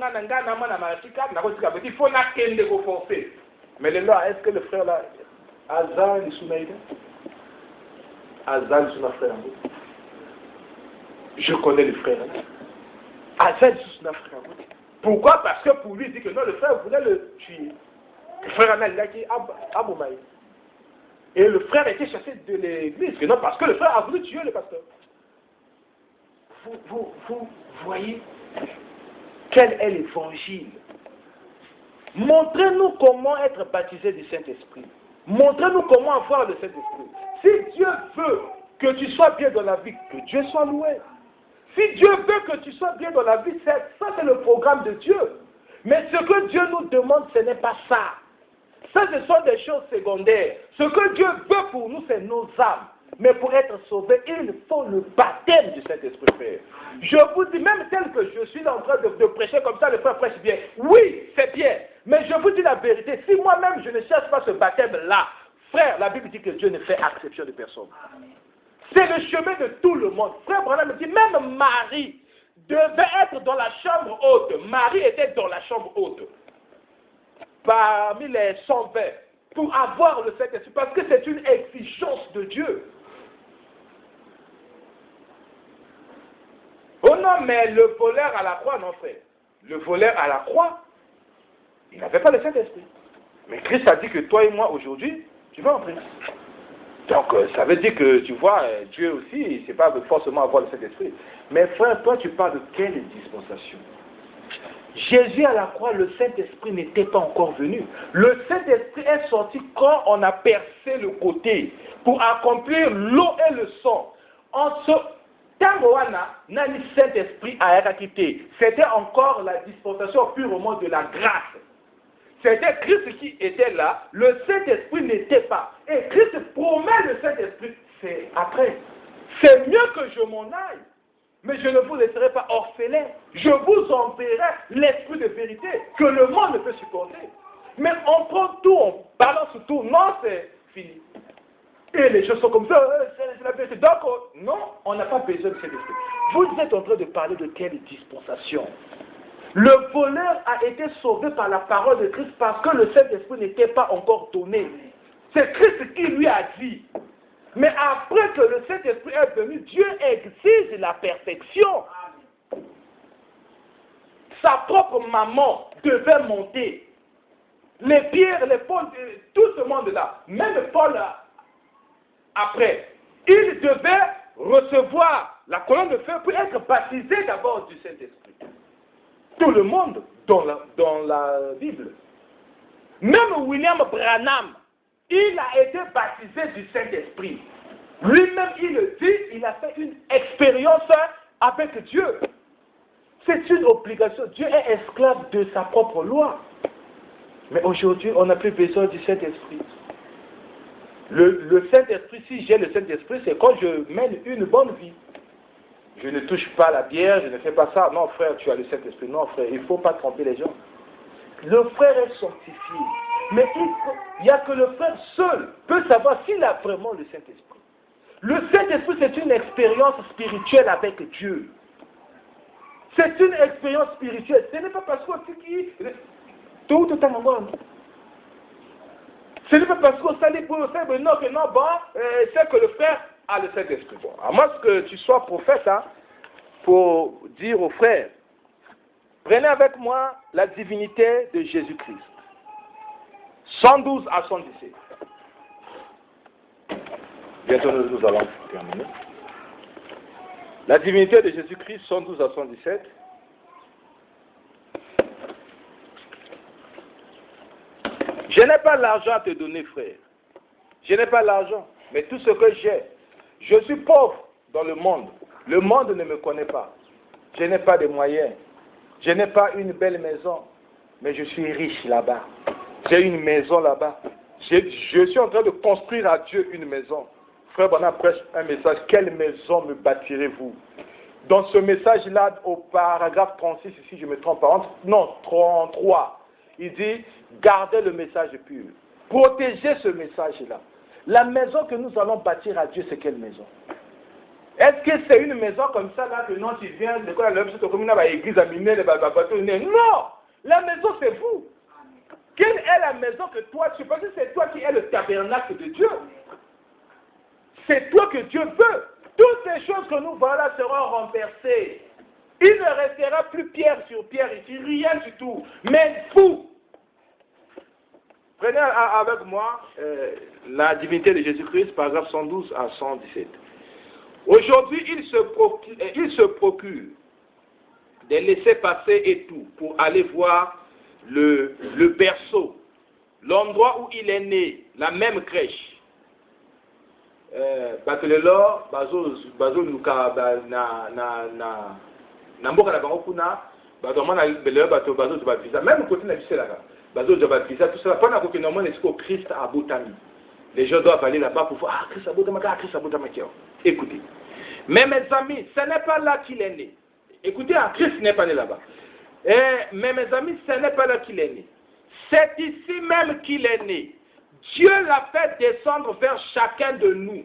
il faut nous forcer. Mais là, est-ce que le frère là, Azar le Sounaïda? Azar le Sounaïda. Je connais le frère là. Azar le Sounaïda. Pourquoi? Parce que pour lui, il dit que non, le frère voulait le tuer. Le frère Anna, il a dit Aboumaï. Et le frère était chassé de l'église. Non, parce que le frère a voulu tuer le pasteur. Vous voyez quel est l'évangile? Montrez-nous comment être baptisé du Saint-Esprit. Montrez-nous comment avoir le Saint-Esprit. Si Dieu veut que tu sois bien dans la vie, que Dieu soit loué. Si Dieu veut que tu sois bien dans la vie, ça c'est le programme de Dieu. Mais ce que Dieu nous demande, ce n'est pas ça. Ça, ce sont des choses secondaires. Ce que Dieu veut pour nous, c'est nos âmes. Mais pour être sauvé, il faut le baptême du Saint-Esprit, frère. Je vous dis, même tel que je suis en train de prêcher comme ça, le frère prêche bien. Oui, c'est bien. Mais je vous dis la vérité, si moi-même je ne cherche pas ce baptême-là, frère, la Bible dit que Dieu ne fait exception de personne. C'est le chemin de tout le monde. Frère Branham me dit, même Marie devait être dans la chambre haute. Marie était dans la chambre haute. Parmi les 120, pour avoir le Saint-Esprit, parce que c'est une exigence de Dieu. Oh non, mais le voleur à la croix, non frère. Le voleur à la croix, il n'avait pas le Saint-Esprit. Mais Christ a dit que toi et moi, aujourd'hui, tu vas entrer. Donc, ça veut dire que, tu vois, Dieu aussi, c'est pas forcément avoir le Saint-Esprit. Mais frère, toi, tu parles de quelle dispensation? Jésus à la croix, le Saint-Esprit n'était pas encore venu. Le Saint-Esprit est sorti quand on a percé le côté pour accomplir l'eau et le sang. En ce temps, Nani Saint-Esprit a quitté. C'était encore la dispensation purement de la grâce. C'était Christ qui était là, le Saint-Esprit n'était pas. Et Christ promet le Saint-Esprit, c'est après. C'est mieux que je m'en aille. Mais je ne vous laisserai pas orphelin. Je vous enverrai l'esprit de vérité que le monde ne peut supporter. Mais on prend tout, on balance tout. Non, c'est fini. Et les choses sont comme ça, c'est la vérité. Donc, non, on n'a pas besoin de cet esprit. Vous êtes en train de parler de quelle dispensation? Le voleur a été sauvé par la parole de Christ parce que le Saint-Esprit n'était pas encore donné. C'est Christ qui lui a dit. Mais après que le Saint-Esprit est venu, Dieu exige la perfection. Sa propre maman devait monter. Les Pierre, les Paul, tout ce monde-là, même Paul après, il devait recevoir la colonne de feu pour être baptisé d'abord du Saint-Esprit. Tout le monde dans la Bible. Même William Branham, il a été baptisé du Saint-Esprit. Lui-même, il le dit, il a fait une expérience avec Dieu. C'est une obligation. Dieu est esclave de sa propre loi. Mais aujourd'hui, on n'a plus besoin du Saint-Esprit. Le Saint-Esprit, si j'ai le Saint-Esprit, c'est quand je mène une bonne vie. Je ne touche pas la bière, je ne fais pas ça. Non, frère, tu as le Saint-Esprit. Non, frère, il ne faut pas tromper les gens. Le frère est sanctifié. Mais il n'y a que le frère seul peut savoir s'il a vraiment le Saint-Esprit. Le Saint-Esprit, c'est une expérience spirituelle avec Dieu. C'est une expérience spirituelle. Ce n'est pas parce que tout le temps, ce n'est pas parce qu'on s'allie pour le faire, mais non, bon, c'est que le frère a le Saint-Esprit. Bon, à moins que tu sois prophète, hein, pour dire aux frères, prenez avec moi la divinité de Jésus-Christ. 112 à 117. Bientôt nous allons terminer. La divinité de Jésus-Christ, 112 à 117. Je n'ai pas l'argent à te donner, frère. Je n'ai pas l'argent, mais tout ce que j'ai. Je suis pauvre dans le monde. Le monde ne me connaît pas. Je n'ai pas de moyens. Je n'ai pas une belle maison, mais je suis riche là-bas. J'ai une maison là-bas. Je suis en train de construire à Dieu une maison. Frère Branham prêche un message. Quelle maison me bâtirez-vous? Dans ce message-là, au paragraphe 36, ici, je me trompe pas. Non, 33. Il dit, gardez le message pur. Protégez ce message-là. La maison que nous allons bâtir à Dieu, c'est quelle maison? Est-ce que c'est une maison comme ça, là, que non, tu viens de quoi, l'église à miner, non! La maison, c'est vous. Quelle est la maison que toi, tu penses que c'est toi qui es le tabernacle de Dieu? C'est toi que Dieu veut. Toutes ces choses que nous voyons là seront renversées. Il ne restera plus pierre sur pierre ici, rien du tout. Mais vous, prenez avec moi la divinité de Jésus-Christ, paragraphe 112 à 117. Aujourd'hui, il se procure des laissez-passer et tout pour aller voir le berceau, l'endroit où il est né, la même crèche. Batelelor, bazo luka na mboka na bango kuna, bazo mona belelo bato bazo de visa, même côté na biso là, bazo de visa, tout ça, pendant que normalement est-ce que Christ a boutami. Les gens doivent aller là-bas pour voir, Christ a boutami, Christ a boutami. Écoutez, mais mes amis, ce n'est pas là qu'il est né. Écoutez, Christ n'est pas né là-bas. Mais mes amis, ce n'est pas là qu'il est né. C'est ici même qu'il est né. Dieu l'a fait descendre vers chacun de nous.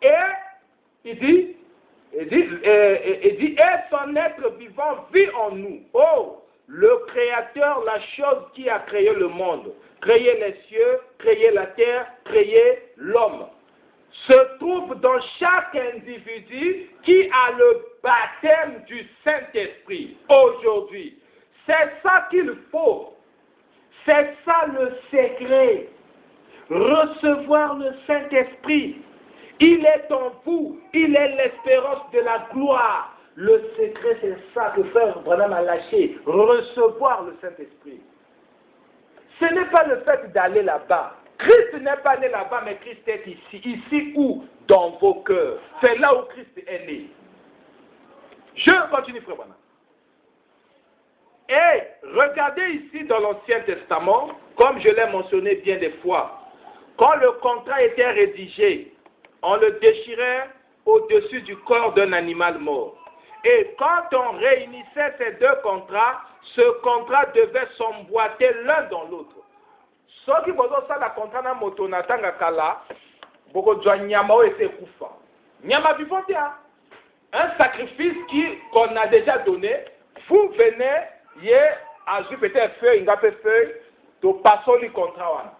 Et il dit, et son être vivant vit en nous. Oh, le Créateur, la chose qui a créé le monde, créé les cieux, créé la terre, créé l'homme, se trouve dans chaque individu qui a le baptême du Saint-Esprit aujourd'hui. C'est ça qu'il faut le Saint-Esprit. Il est en vous. Il est l'espérance de la gloire. Le secret, c'est ça que Frère Branham a lâché. Recevoir le Saint-Esprit. Ce n'est pas le fait d'aller là-bas. Christ n'est pas né là-bas, mais Christ est ici. Ici où? Dans vos cœurs. C'est là où Christ est né. Je continue, Frère Branham. Et regardez ici dans l'Ancien Testament, comme je l'ai mentionné bien des fois, quand le contrat était rédigé, on le déchirait au-dessus du corps d'un animal mort. Et quand on réunissait ces deux contrats, ce contrat devait s'emboîter l'un dans l'autre. Ce qui veut dire ça, la contrat na moto na tanga kala, boko dwa nyama o ese kufa. Nyama vivante, hein? Un sacrifice qu'on a déjà donné, vous venez, yé, azu peut-être feuille, nga pe feuille, to passo li contrat wana.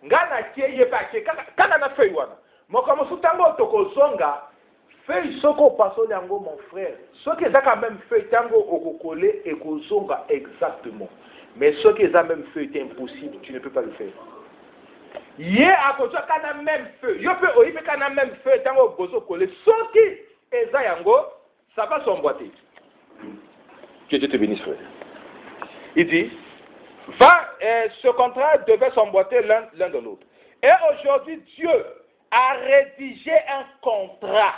Nga na kie yé pa kie, kana na feuille wana. Mo comme soutango toko zonga, feuille soko passo li ango mon frère. Ce qui est quand même feuille tango okokole et kozonga exactement. Mais ce qui est même feuille est impossible, tu ne peux pas le faire. Yé a kozo kana même feuille, yo pe oyi pe kana même feuille tango bozo kole, ce qui est yango, ça va s'emboîter. Que Dieu te bénisse, frère. Il dit, ce contrat devait s'emboîter l'un de l'autre. Et aujourd'hui, Dieu a rédigé un contrat.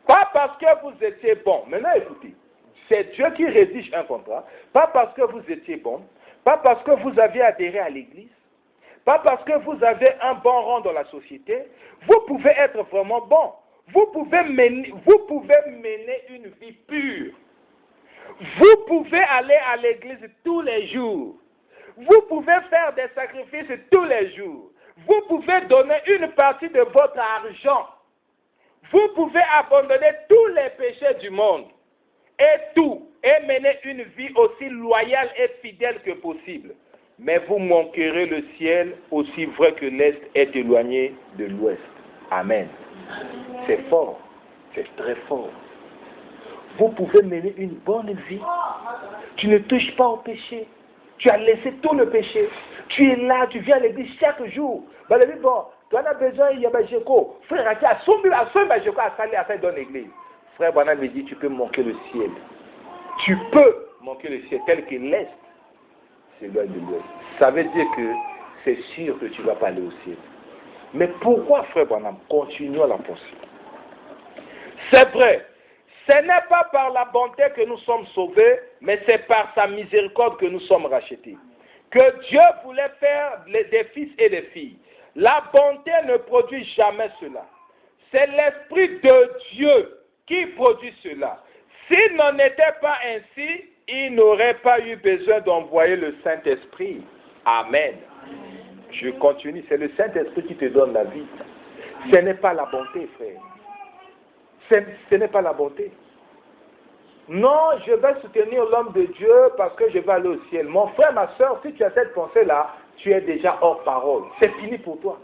Pas parce que vous étiez bon. Maintenant, écoutez, c'est Dieu qui rédige un contrat. Pas parce que vous étiez bon. Pas parce que vous aviez adhéré à l'église. Pas parce que vous avez un bon rang dans la société. Vous pouvez être vraiment bon. Vous pouvez mener une vie pure. Vous pouvez aller à l'église tous les jours. Vous pouvez faire des sacrifices tous les jours. Vous pouvez donner une partie de votre argent. Vous pouvez abandonner tous les péchés du monde. Et mener une vie aussi loyale et fidèle que possible. Mais vous manquerez le ciel aussi vrai que l'Est est éloigné de l'Ouest. Amen. C'est fort. C'est très fort. Vous pouvez mener une bonne vie. Tu ne touches pas au péché. Tu as laissé tout le péché. Tu es là, tu viens à l'église chaque jour. Bon, tu en as besoin, il y a Bajeko. Frère, à son Bajeko à saler dans l'église. Frère Branham me dit, tu peux manquer le ciel. Tu peux manquer le ciel tel que l'Est, c'est loin de l'Ouest. Ça veut dire que c'est sûr que tu ne vas pas aller au ciel. Mais pourquoi, frère Branham, continuons la pensée? C'est vrai. Ce n'est pas par la bonté que nous sommes sauvés, mais c'est par sa miséricorde que nous sommes rachetés. Que Dieu voulait faire des fils et des filles. La bonté ne produit jamais cela. C'est l'Esprit de Dieu qui produit cela. S'il n'en était pas ainsi, il n'aurait pas eu besoin d'envoyer le Saint-Esprit. Amen. Je continue. C'est le Saint-Esprit qui te donne la vie. Ce n'est pas la bonté, frère. Ce n'est pas la bonté. Non, je vais soutenir l'homme de Dieu parce que je vais aller au ciel. Mon frère, ma soeur, si tu as cette pensée-là, tu es déjà hors parole. C'est fini pour toi.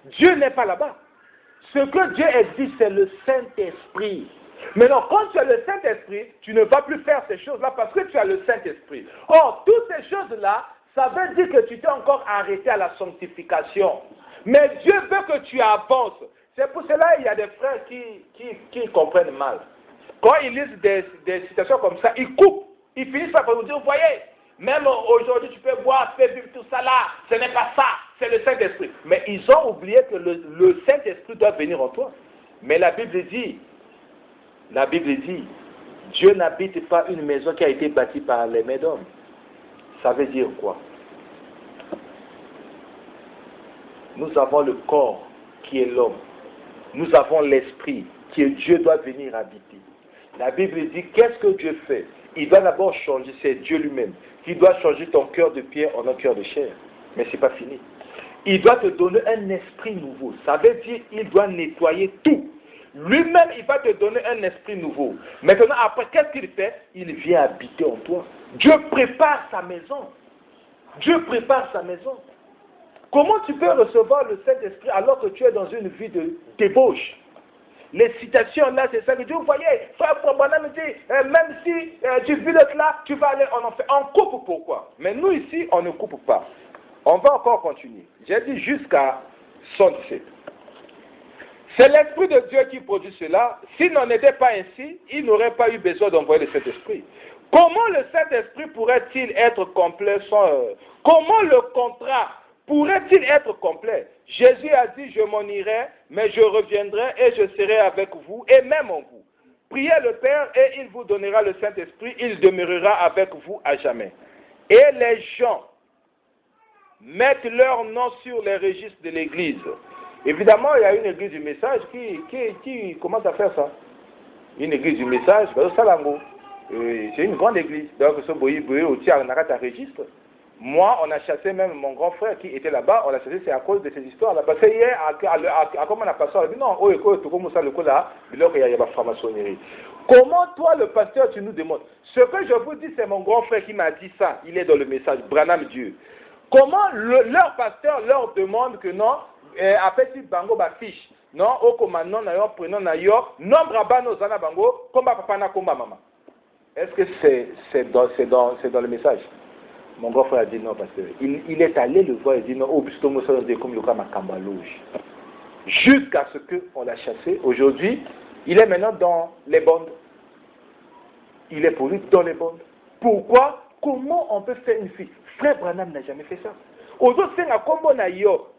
Dieu n'est pas là-bas. Ce que Dieu exige, c'est le Saint-Esprit. Maintenant, quand tu as le Saint-Esprit, tu ne vas plus faire ces choses-là parce que tu as le Saint-Esprit. Or, toutes ces choses-là, ça veut dire que tu t'es encore arrêté à la sanctification. Mais Dieu veut que tu avances. C'est pour cela qu'il y a des frères qui comprennent mal. Quand ils lisent des citations comme ça, ils coupent. Ils finissent par nous dire, vous voyez, même aujourd'hui tu peux boire, faire vivre tout ça là. Ce n'est pas ça, c'est le Saint-Esprit. Mais ils ont oublié que le Saint-Esprit doit venir en toi. Mais la Bible dit, Dieu n'habite pas une maison qui a été bâtie par les mains d'hommes. Ça veut dire quoi? Nous avons le corps qui est l'homme. Nous avons l'esprit qui est Dieu doit venir habiter. La Bible dit, qu'est-ce que Dieu fait? Il doit d'abord changer, c'est Dieu lui-même, qui doit changer ton cœur de pierre en un cœur de chair. Mais ce n'est pas fini. Il doit te donner un esprit nouveau. Ça veut dire qu'il doit nettoyer tout. Lui-même, il va te donner un esprit nouveau. Maintenant, après, qu'est-ce qu'il fait? Il vient habiter en toi. Dieu prépare sa maison. Dieu prépare sa maison. Comment tu peux recevoir le Saint-Esprit alors que tu es dans une vie de débauche? Les citations là, c'est ça que Dieu, vous voyez, frère Branham me dit, même si tu vis le là, tu vas aller en enfer. On coupe pourquoi? Mais nous ici, on ne coupe pas. On va encore continuer. J'ai dit jusqu'à son disciple. C'est l'Esprit de Dieu qui produit cela. S'il n'en était pas ainsi, il n'aurait pas eu besoin d'envoyer le Saint-Esprit. Comment le Saint-Esprit pourrait-il être complet sans... comment le contrat pourrait-il être complet? Jésus a dit, je m'en irai, mais je reviendrai et je serai avec vous et même en vous. Priez le Père et il vous donnera le Saint-Esprit, il demeurera avec vous à jamais. Et les gens mettent leur nom sur les registres de l'Église. Évidemment, il y a une église du message qui commence à faire ça. Une église du message, c'est une grande église. Donc, ce boyi aussi a un registre. Moi, on a chassé même mon grand frère qui était là-bas, on l'a chassé, c'est à cause de ces histoires-là. Parce que hier, comme on a passé, on a dit non, il y a la franc-maçonnerie. Comment toi, le pasteur, tu nous demandes? Ce que je vous dis, c'est mon grand frère qui m'a dit ça. Il est dans le message, Branham Dieu. Comment leur pasteur leur demande que non, après si bango ba fiche, non, au commandant na yo, prénom na yo, nombre abano zana bango, combat papa na combat maman. Est-ce que c'est dans le message? Mon grand frère a dit non, parce qu'il est allé le voir et dit non, oh, puisque moi, ça comme le cas ma cambaloge. Jusqu'à ce qu'on l'a chassé. Aujourd'hui, il est maintenant dans les bandes. Il est pour lui dans les bandes. Pourquoi? Comment on peut faire une fille? Frère Branham n'a jamais fait ça. Aujourd'hui, c'est un combo na yo,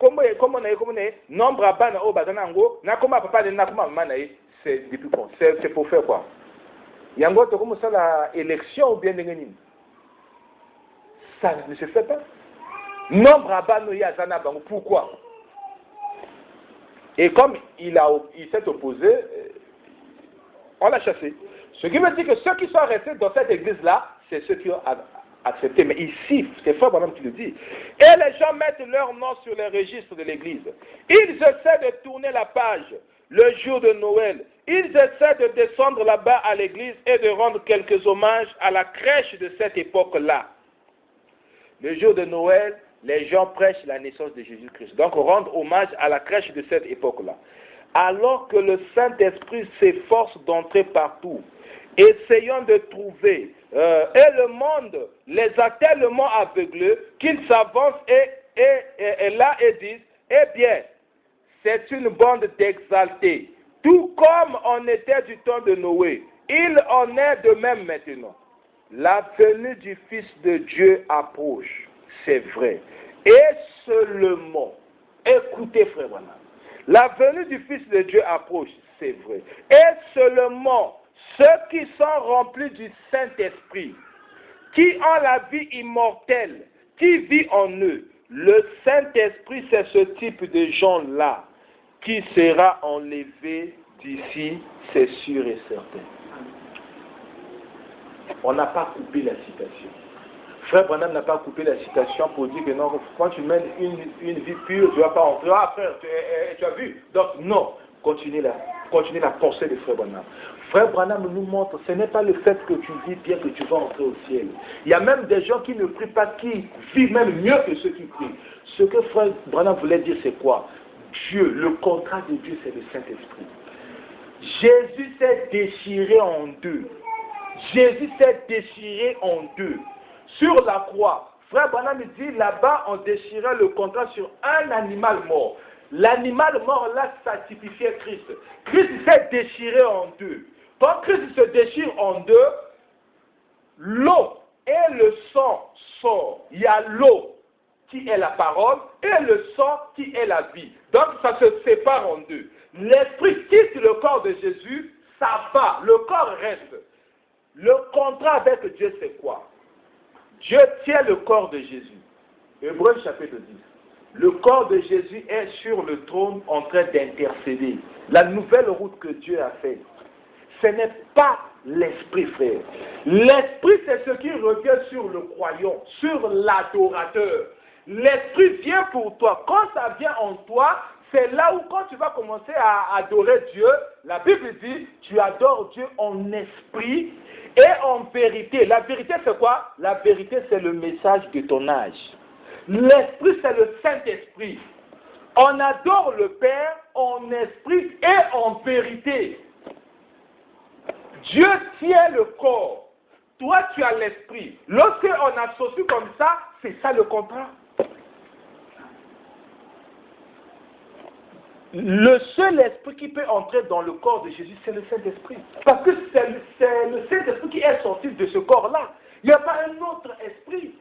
nombre à ban au bazanango, na combat papa de na combat maman c'est depuis quand? C'est pour faire quoi? Yango to comme ça la élection ou bien n'engeni? Ça ne se fait pas. Nombre à ban ya zana bango, pourquoi? Et comme il s'est opposé, on l'a chassé. Ce qui veut dire que ceux qui sont restés dans cette église-là, c'est ceux qui ont accepté. Mais ici, c'est Frère Branham qui le dit. Et les gens mettent leur nom sur les registres de l'église. Ils essaient de tourner la page le jour de Noël. Ils essaient de descendre là-bas à l'église et de rendre quelques hommages à la crèche de cette époque-là. Le jour de Noël, les gens prêchent la naissance de Jésus-Christ. Donc, rendre hommage à la crèche de cette époque-là. Alors que le Saint-Esprit s'efforce d'entrer partout, essayant de trouver, et le monde les a tellement aveuglés qu'ils s'avancent et là et disent, eh bien, c'est une bande d'exaltés. Tout comme on était du temps de Noé, il en est de même maintenant. La venue du Fils de Dieu approche, c'est vrai. Et seulement, écoutez frère Branham, la venue du Fils de Dieu approche, c'est vrai. Et seulement ceux qui sont remplis du Saint-Esprit, qui ont la vie immortelle, qui vit en eux, le Saint-Esprit, c'est ce type de gens-là qui sera enlevé d'ici, c'est sûr et certain. On n'a pas coupé la citation. Frère Branham n'a pas coupé la citation pour dire que non, quand tu mènes une vie pure, tu ne vas pas entrer. Ah frère, tu as vu? Donc non, continuez la pensée de Frère Branham. Frère Branham nous montre, ce n'est pas le fait que tu vis bien que tu vas entrer au ciel. Il y a même des gens qui ne prient pas, qui vivent même mieux que ceux qui prient. Ce que Frère Branham voulait dire, c'est quoi? Dieu, le contrat de Dieu, c'est le Saint-Esprit. Jésus s'est déchiré en deux. Jésus s'est déchiré en deux. Sur la croix, Frère Branham dit, là-bas, on déchirait le contrat sur un animal mort. L'animal mort, là, ça typifiait Christ. Christ s'est déchiré en deux. Quand Christ se déchire en deux, l'eau et le sang sortent. Il y a l'eau qui est la parole et le sang qui est la vie. Donc, ça se sépare en deux. L'esprit quitte le corps de Jésus, ça va, le corps reste. Le contrat avec Dieu, c'est quoi? Dieu tient le corps de Jésus. Hébreux chapitre 10. Le corps de Jésus est sur le trône en train d'intercéder. La nouvelle route que Dieu a faite. Ce n'est pas l'esprit, frère. L'esprit, c'est ce qui revient sur le croyant, sur l'adorateur. L'esprit vient pour toi. Quand ça vient en toi, c'est là où quand tu vas commencer à adorer Dieu, la Bible dit, tu adores Dieu en esprit et en vérité. La vérité, c'est quoi? La vérité, c'est le message de ton âge. L'esprit, c'est le Saint-Esprit. On adore le Père en esprit et en vérité. Dieu tient le corps. Toi, tu as l'esprit. Lorsqu'on associe comme ça, c'est ça le contrat. Le seul esprit qui peut entrer dans le corps de Jésus, c'est le Saint-Esprit. Parce que c'est le Saint-Esprit qui est sorti de ce corps-là. Il n'y a pas un autre esprit.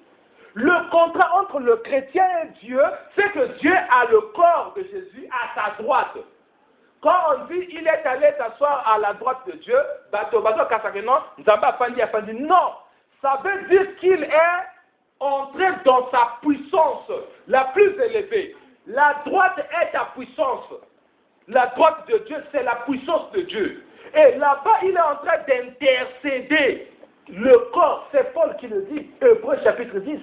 Le contrat entre le chrétien et Dieu, c'est que Dieu a le corps de Jésus à sa droite. Quand on dit il est allé s'asseoir à la droite de Dieu, non, ça veut dire qu'il est entré dans sa puissance la plus élevée. La droite est ta puissance. La droite de Dieu, c'est la puissance de Dieu. Et là-bas, il est en train d'intercéder. Le corps, c'est Paul qui le dit, Hébreux chapitre 10.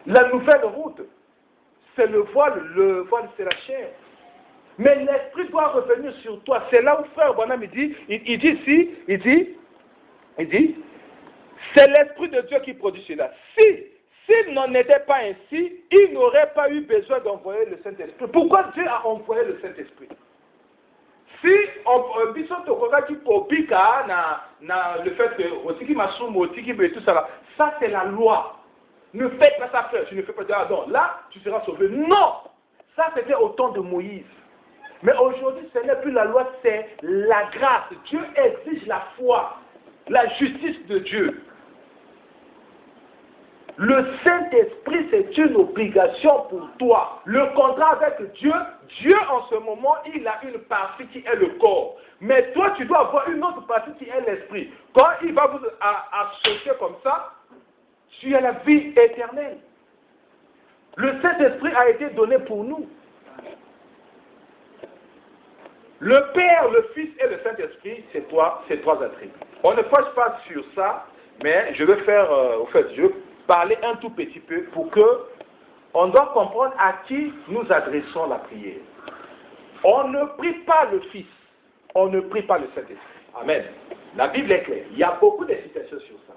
La nouvelle route, c'est le voile c'est la chair. Mais l'esprit doit revenir sur toi. C'est là où frère Bonham il dit, c'est l'esprit de Dieu qui produit cela. S'il n'en était pas ainsi, il n'aurait pas eu besoin d'envoyer le Saint-Esprit. Pourquoi Dieu a envoyé le Saint-Esprit? Si on biso tokoka qui pobika na le fait que aussi qui masumo aussi qui tout ça ça c'est la loi. Ne faites pas ça, frère. Tu ne fais pas ça. Donc là, tu seras sauvé. Non, ça c'était au temps de Moïse. Mais aujourd'hui, ce n'est plus la loi, c'est la grâce. Dieu exige la foi, la justice de Dieu. Le Saint-Esprit, c'est une obligation pour toi. Le contrat avec Dieu, Dieu en ce moment, il a une partie qui est le corps. Mais toi, tu dois avoir une autre partie qui est l'esprit. Quand il va vous associer comme ça, tu as la vie éternelle. Le Saint-Esprit a été donné pour nous. Le Père, le Fils et le Saint-Esprit, c'est ces trois attributs. On ne fâche pas sur ça, mais je vais faire, je vais parler un tout petit peu pour que on doit comprendre à qui nous adressons la prière. On ne prie pas le Fils, on ne prie pas le Saint-Esprit. Amen. La Bible est claire. Il y a beaucoup de citations sur ça.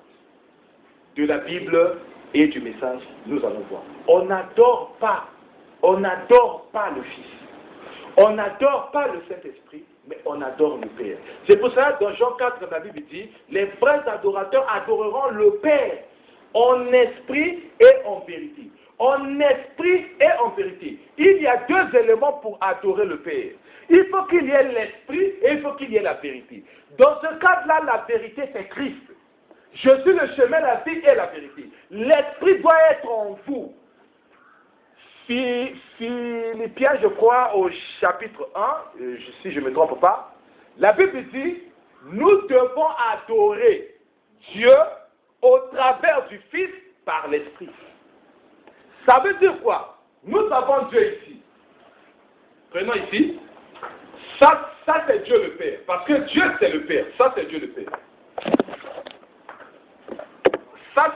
De la Bible et du message, nous allons voir. On n'adore pas le Fils. On n'adore pas le Saint-Esprit, mais on adore le Père. C'est pour ça que dans Jean 4, la Bible dit, les vrais adorateurs adoreront le Père en esprit et en vérité. En esprit et en vérité. Il y a deux éléments pour adorer le Père. Il faut qu'il y ait l'esprit et il faut qu'il y ait la vérité. Dans ce cadre-là, la vérité, c'est Christ. Je suis le chemin, la vie et la vérité. L'esprit doit être en vous. Philippiens, je crois, au chapitre 1, si je ne me trompe pas, la Bible dit, nous devons adorer Dieu au travers du Fils par l'Esprit. Ça veut dire quoi? Nous avons Dieu ici. Prenons ici. Ça c'est Dieu le Père. Parce que Dieu c'est le Père. Ça c'est Dieu le Père. Ça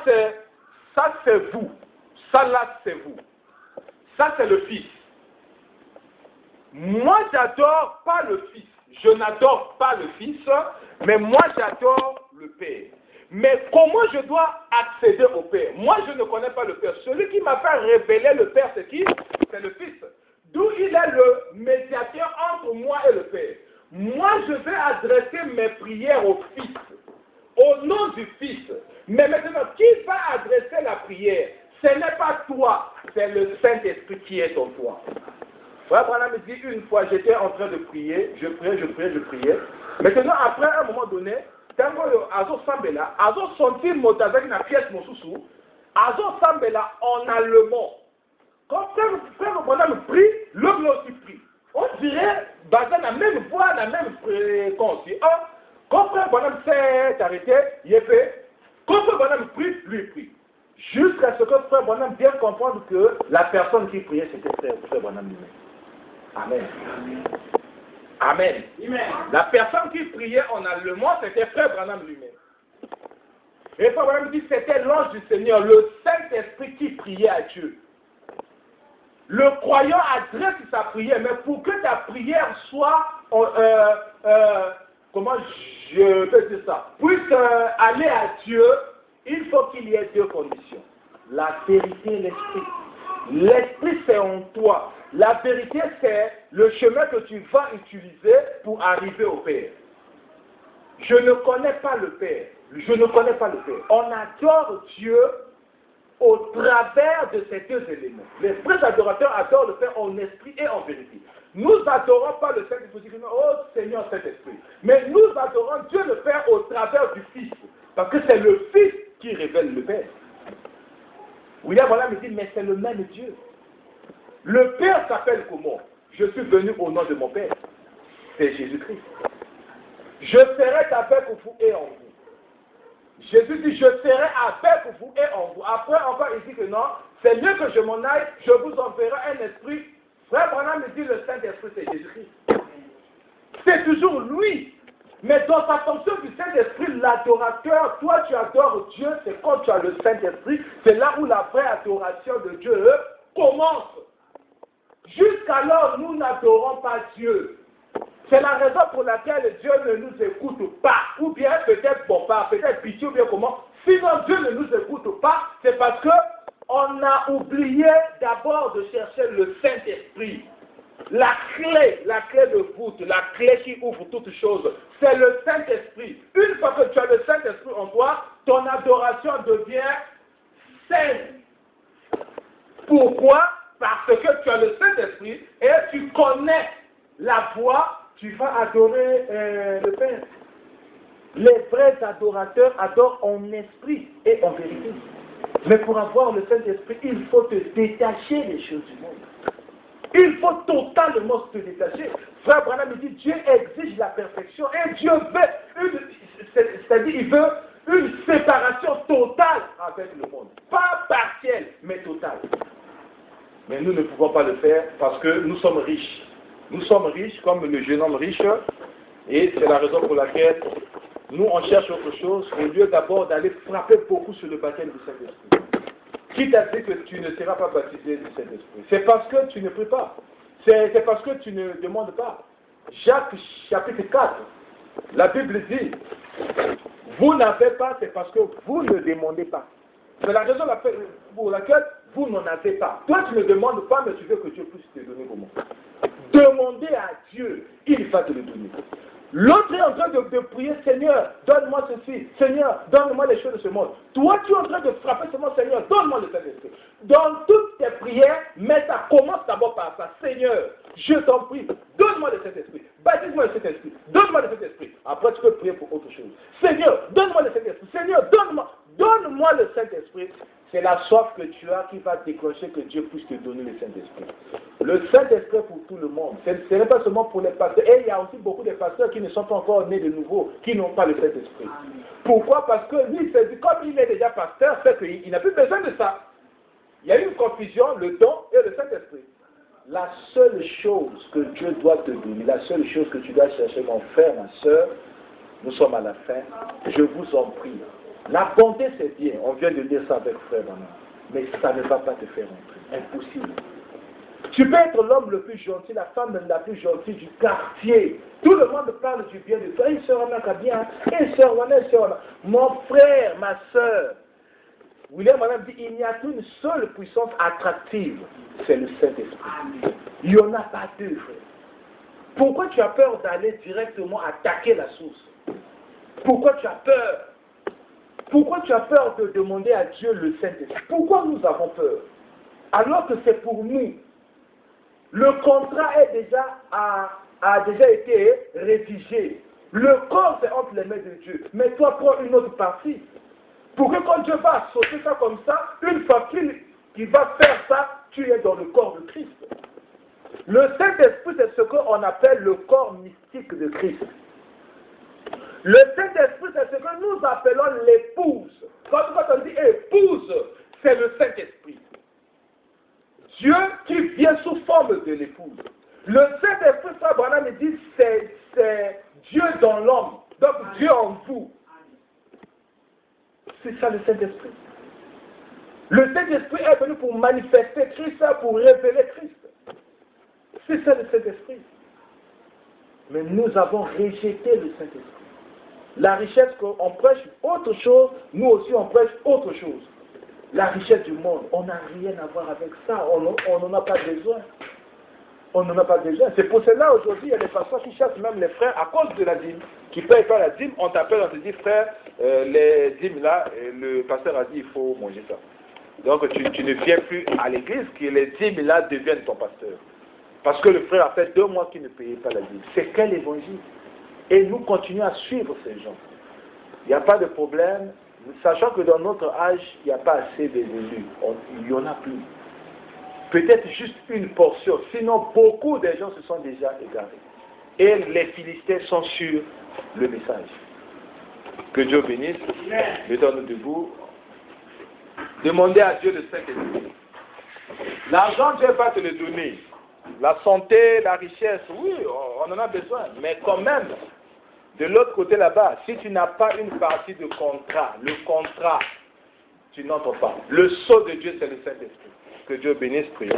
c'est vous. Ça là c'est vous. Ça c'est le Fils. Moi j'adore pas le Fils. Je n'adore pas le Fils, mais moi j'adore le Père. Mais comment je dois accéder au Père? Moi je ne connais pas le Père. Celui qui m'a fait révéler le Père, c'est qui? C'est le Fils. D'où il est le médiateur entre moi et le Père. Moi je vais adresser mes prières au Fils, au nom du Fils. Mais maintenant, qui va adresser la prière? Ce n'est pas toi, c'est le Saint-Esprit qui est en toi. Voilà, Branham me dit une fois, j'étais en train de prier, je priais. Maintenant, après un moment donné, Azo Sambela, Azo senti motazaki na pièce mosusu, Azo Sambela en allemand. Quand frère Branham prie, l'homme aussi prie. On dirait, basé dans la même voix, la même fréquence. Quand frère Branham s'est arrêté, il est fait. Quand frère Branham prie, lui prie. Jusqu'à ce que frère Branham vienne comprendre que la personne qui priait, c'était frère Branham lui-même. Amen. Amen. Amen. La personne qui priait en allemand, c'était frère Branham lui-même. Et frère Branham dit, c'était l'ange du Seigneur, le Saint-Esprit qui priait à Dieu. Le croyant adresse sa prière, mais pour que ta prière soit, comment je peux dire ça, puisse aller à Dieu, il faut qu'il y ait deux conditions. La vérité et l'esprit. L'esprit, c'est en toi. La vérité, c'est le chemin que tu vas utiliser pour arriver au Père. Je ne connais pas le Père. Je ne connais pas le Père. On adore Dieu au travers de ces deux éléments. Les vrais adorateurs adorent le Père en esprit et en vérité. Nous n'adorons pas le Saint-Esprit, oh Seigneur Saint-Esprit. Mais nous adorons Dieu le Père au travers du Fils. Parce que c'est le Fils qui révèle le Père. William Branham me dit, mais c'est le même Dieu. Le Père s'appelle comment? Je suis venu au nom de mon Père. C'est Jésus-Christ. Je serai avec vous et en vous. Jésus dit, je serai avec vous et en vous. Après, encore, il dit que non, c'est mieux que je m'en aille, je vous enverrai un esprit. Frère Branham me dit, le Saint-Esprit, c'est Jésus-Christ. C'est toujours lui. Mais dans sa fonction du Saint-Esprit, l'adorateur, toi tu adores Dieu, c'est quand tu as le Saint-Esprit, c'est là où la vraie adoration de Dieu commence. Jusqu'alors, nous n'adorons pas Dieu. C'est la raison pour laquelle Dieu ne nous écoute pas. Ou bien peut-être, bon, pas, peut-être pitié ou bien comment. Sinon Dieu ne nous écoute pas, c'est parce que on a oublié d'abord de chercher le Saint-Esprit. La clé de voûte, la clé qui ouvre toutes choses, c'est le Saint-Esprit. Une fois que tu as le Saint-Esprit en toi, ton adoration devient saine. Pourquoi? Parce que tu as le Saint-Esprit et tu connais la voix, tu vas adorer le Père. Les vrais adorateurs adorent en esprit et en vérité. Mais pour avoir le Saint-Esprit, il faut te détacher des choses du monde. Il faut totalement se détacher. Frère Branham me dit, Dieu exige la perfection et Dieu veut c'est-à-dire il veut une séparation totale avec le monde. Pas partielle, mais totale. Mais nous ne pouvons pas le faire parce que nous sommes riches. Nous sommes riches comme le jeune homme riche et c'est la raison pour laquelle nous on cherche autre chose au lieu d'abord d'aller frapper beaucoup sur le baptême du Saint-Esprit. Qui t'a dit que tu ne seras pas baptisé du Saint-Esprit? C'est parce que tu ne pries pas. C'est parce que tu ne demandes pas. Jacques chapitre 4, la Bible dit, vous n'avez pas, c'est parce que vous ne demandez pas. C'est la raison pour laquelle vous n'en avez pas. Toi, tu ne demandes pas, mais tu veux que Dieu puisse te donner comment? Demandez à Dieu, il va te le donner. L'autre est en train de prier, Seigneur, donne-moi ceci, Seigneur, donne-moi les choses de ce monde. Toi, tu es en train de frapper seulement, Seigneur, donne-moi le Saint-Esprit. Dans toutes tes prières, mais ça commence d'abord par ça. Seigneur, je t'en prie, donne-moi le Saint-Esprit. Baptise-moi le Saint-Esprit. Donne-moi le Saint-Esprit. Après, tu peux prier pour autre chose. Seigneur, donne-moi le Saint-Esprit. Seigneur, donne-moi le Saint-Esprit. C'est la soif que tu as qui va déclencher que Dieu puisse te donner le Saint-Esprit. Le Saint-Esprit pour tout le monde. Ce n'est pas seulement pour les pasteurs. Et il y a aussi beaucoup de pasteurs qui ne sont pas encore nés de nouveau, qui n'ont pas le Saint-Esprit. Pourquoi? Parce que lui, comme il est déjà pasteur, c'est qu'il n'a plus besoin de ça. Il y a une confusion, le don et le Saint-Esprit. La seule chose que Dieu doit te donner, la seule chose que tu dois chercher, mon frère, ma soeur, nous sommes à la fin, je vous en prie. La bonté, c'est bien, on vient de dire ça avec frère Branham, mais ça ne va pas te faire entrer, impossible. Tu peux être l'homme le plus gentil, la femme la plus gentille du quartier. Tout le monde parle du bien de toi. Une sœur Anna bien, une sœur Anna, une sœur Anna. Mon frère, ma sœur. William Branham dit, il n'y a qu'une seule puissance attractive, c'est le Saint-Esprit. Il n'y en a pas deux, frère. Pourquoi tu as peur d'aller directement attaquer la source? Pourquoi tu as peur? Pourquoi tu as peur de demander à Dieu le Saint-Esprit? Pourquoi nous avons peur? Alors que c'est pour nous. Le contrat a déjà été rédigé. Le corps, c'est entre les mains de Dieu. Mais toi, prends une autre partie. Pour que quand Dieu va sauter ça comme ça, une fois qu'il va faire ça, tu es dans le corps de Christ. Le Saint-Esprit, c'est ce qu'on appelle le corps mystique de Christ. Le Saint-Esprit, c'est ce que nous appelons l'épouse. Quand on dit épouse, c'est le Saint-Esprit. Dieu qui vient sous forme de l'épouse. Le Saint-Esprit, Frère Branham me dit, c'est Dieu dans l'homme. Donc Dieu en vous. C'est ça le Saint-Esprit. Le Saint-Esprit est venu pour manifester Christ, pour révéler Christ. C'est ça le Saint-Esprit. Mais nous avons rejeté le Saint-Esprit. La richesse qu'on prêche autre chose, nous aussi on prêche autre chose. La richesse du monde, on n'a rien à voir avec ça, on n'en a pas besoin. On n'en a pas besoin. C'est pour cela aujourd'hui, il y a des pasteurs qui chassent même les frères à cause de la dîme. Qui ne payent pas la dîme, on t'appelle, on te dit frère, les dîmes là, le pasteur a dit il faut manger ça. Donc tu ne viens plus à l'église, que les dîmes là deviennent ton pasteur. Parce que le frère a fait 2 mois qu'il ne payait pas la dîme. C'est quel évangile? Et nous continuons à suivre ces gens. Il n'y a pas de problème, sachant que dans notre âge, il n'y a pas assez d'élus. Il n'y en a plus. Peut-être juste une portion. Sinon, beaucoup de gens se sont déjà égarés. Et les Philistins sont sur le message. Que Dieu bénisse. Mettons-nous debout. Demandez à Dieu le Saint-Esprit. L'argent, Dieu va te le donner. La santé, la richesse, oui, on en a besoin. Mais quand même, de l'autre côté là-bas, si tu n'as pas une partie de contrat, le contrat, tu n'entres pas. Le sceau de Dieu, c'est le Saint-Esprit. Que Dieu bénisse, prions.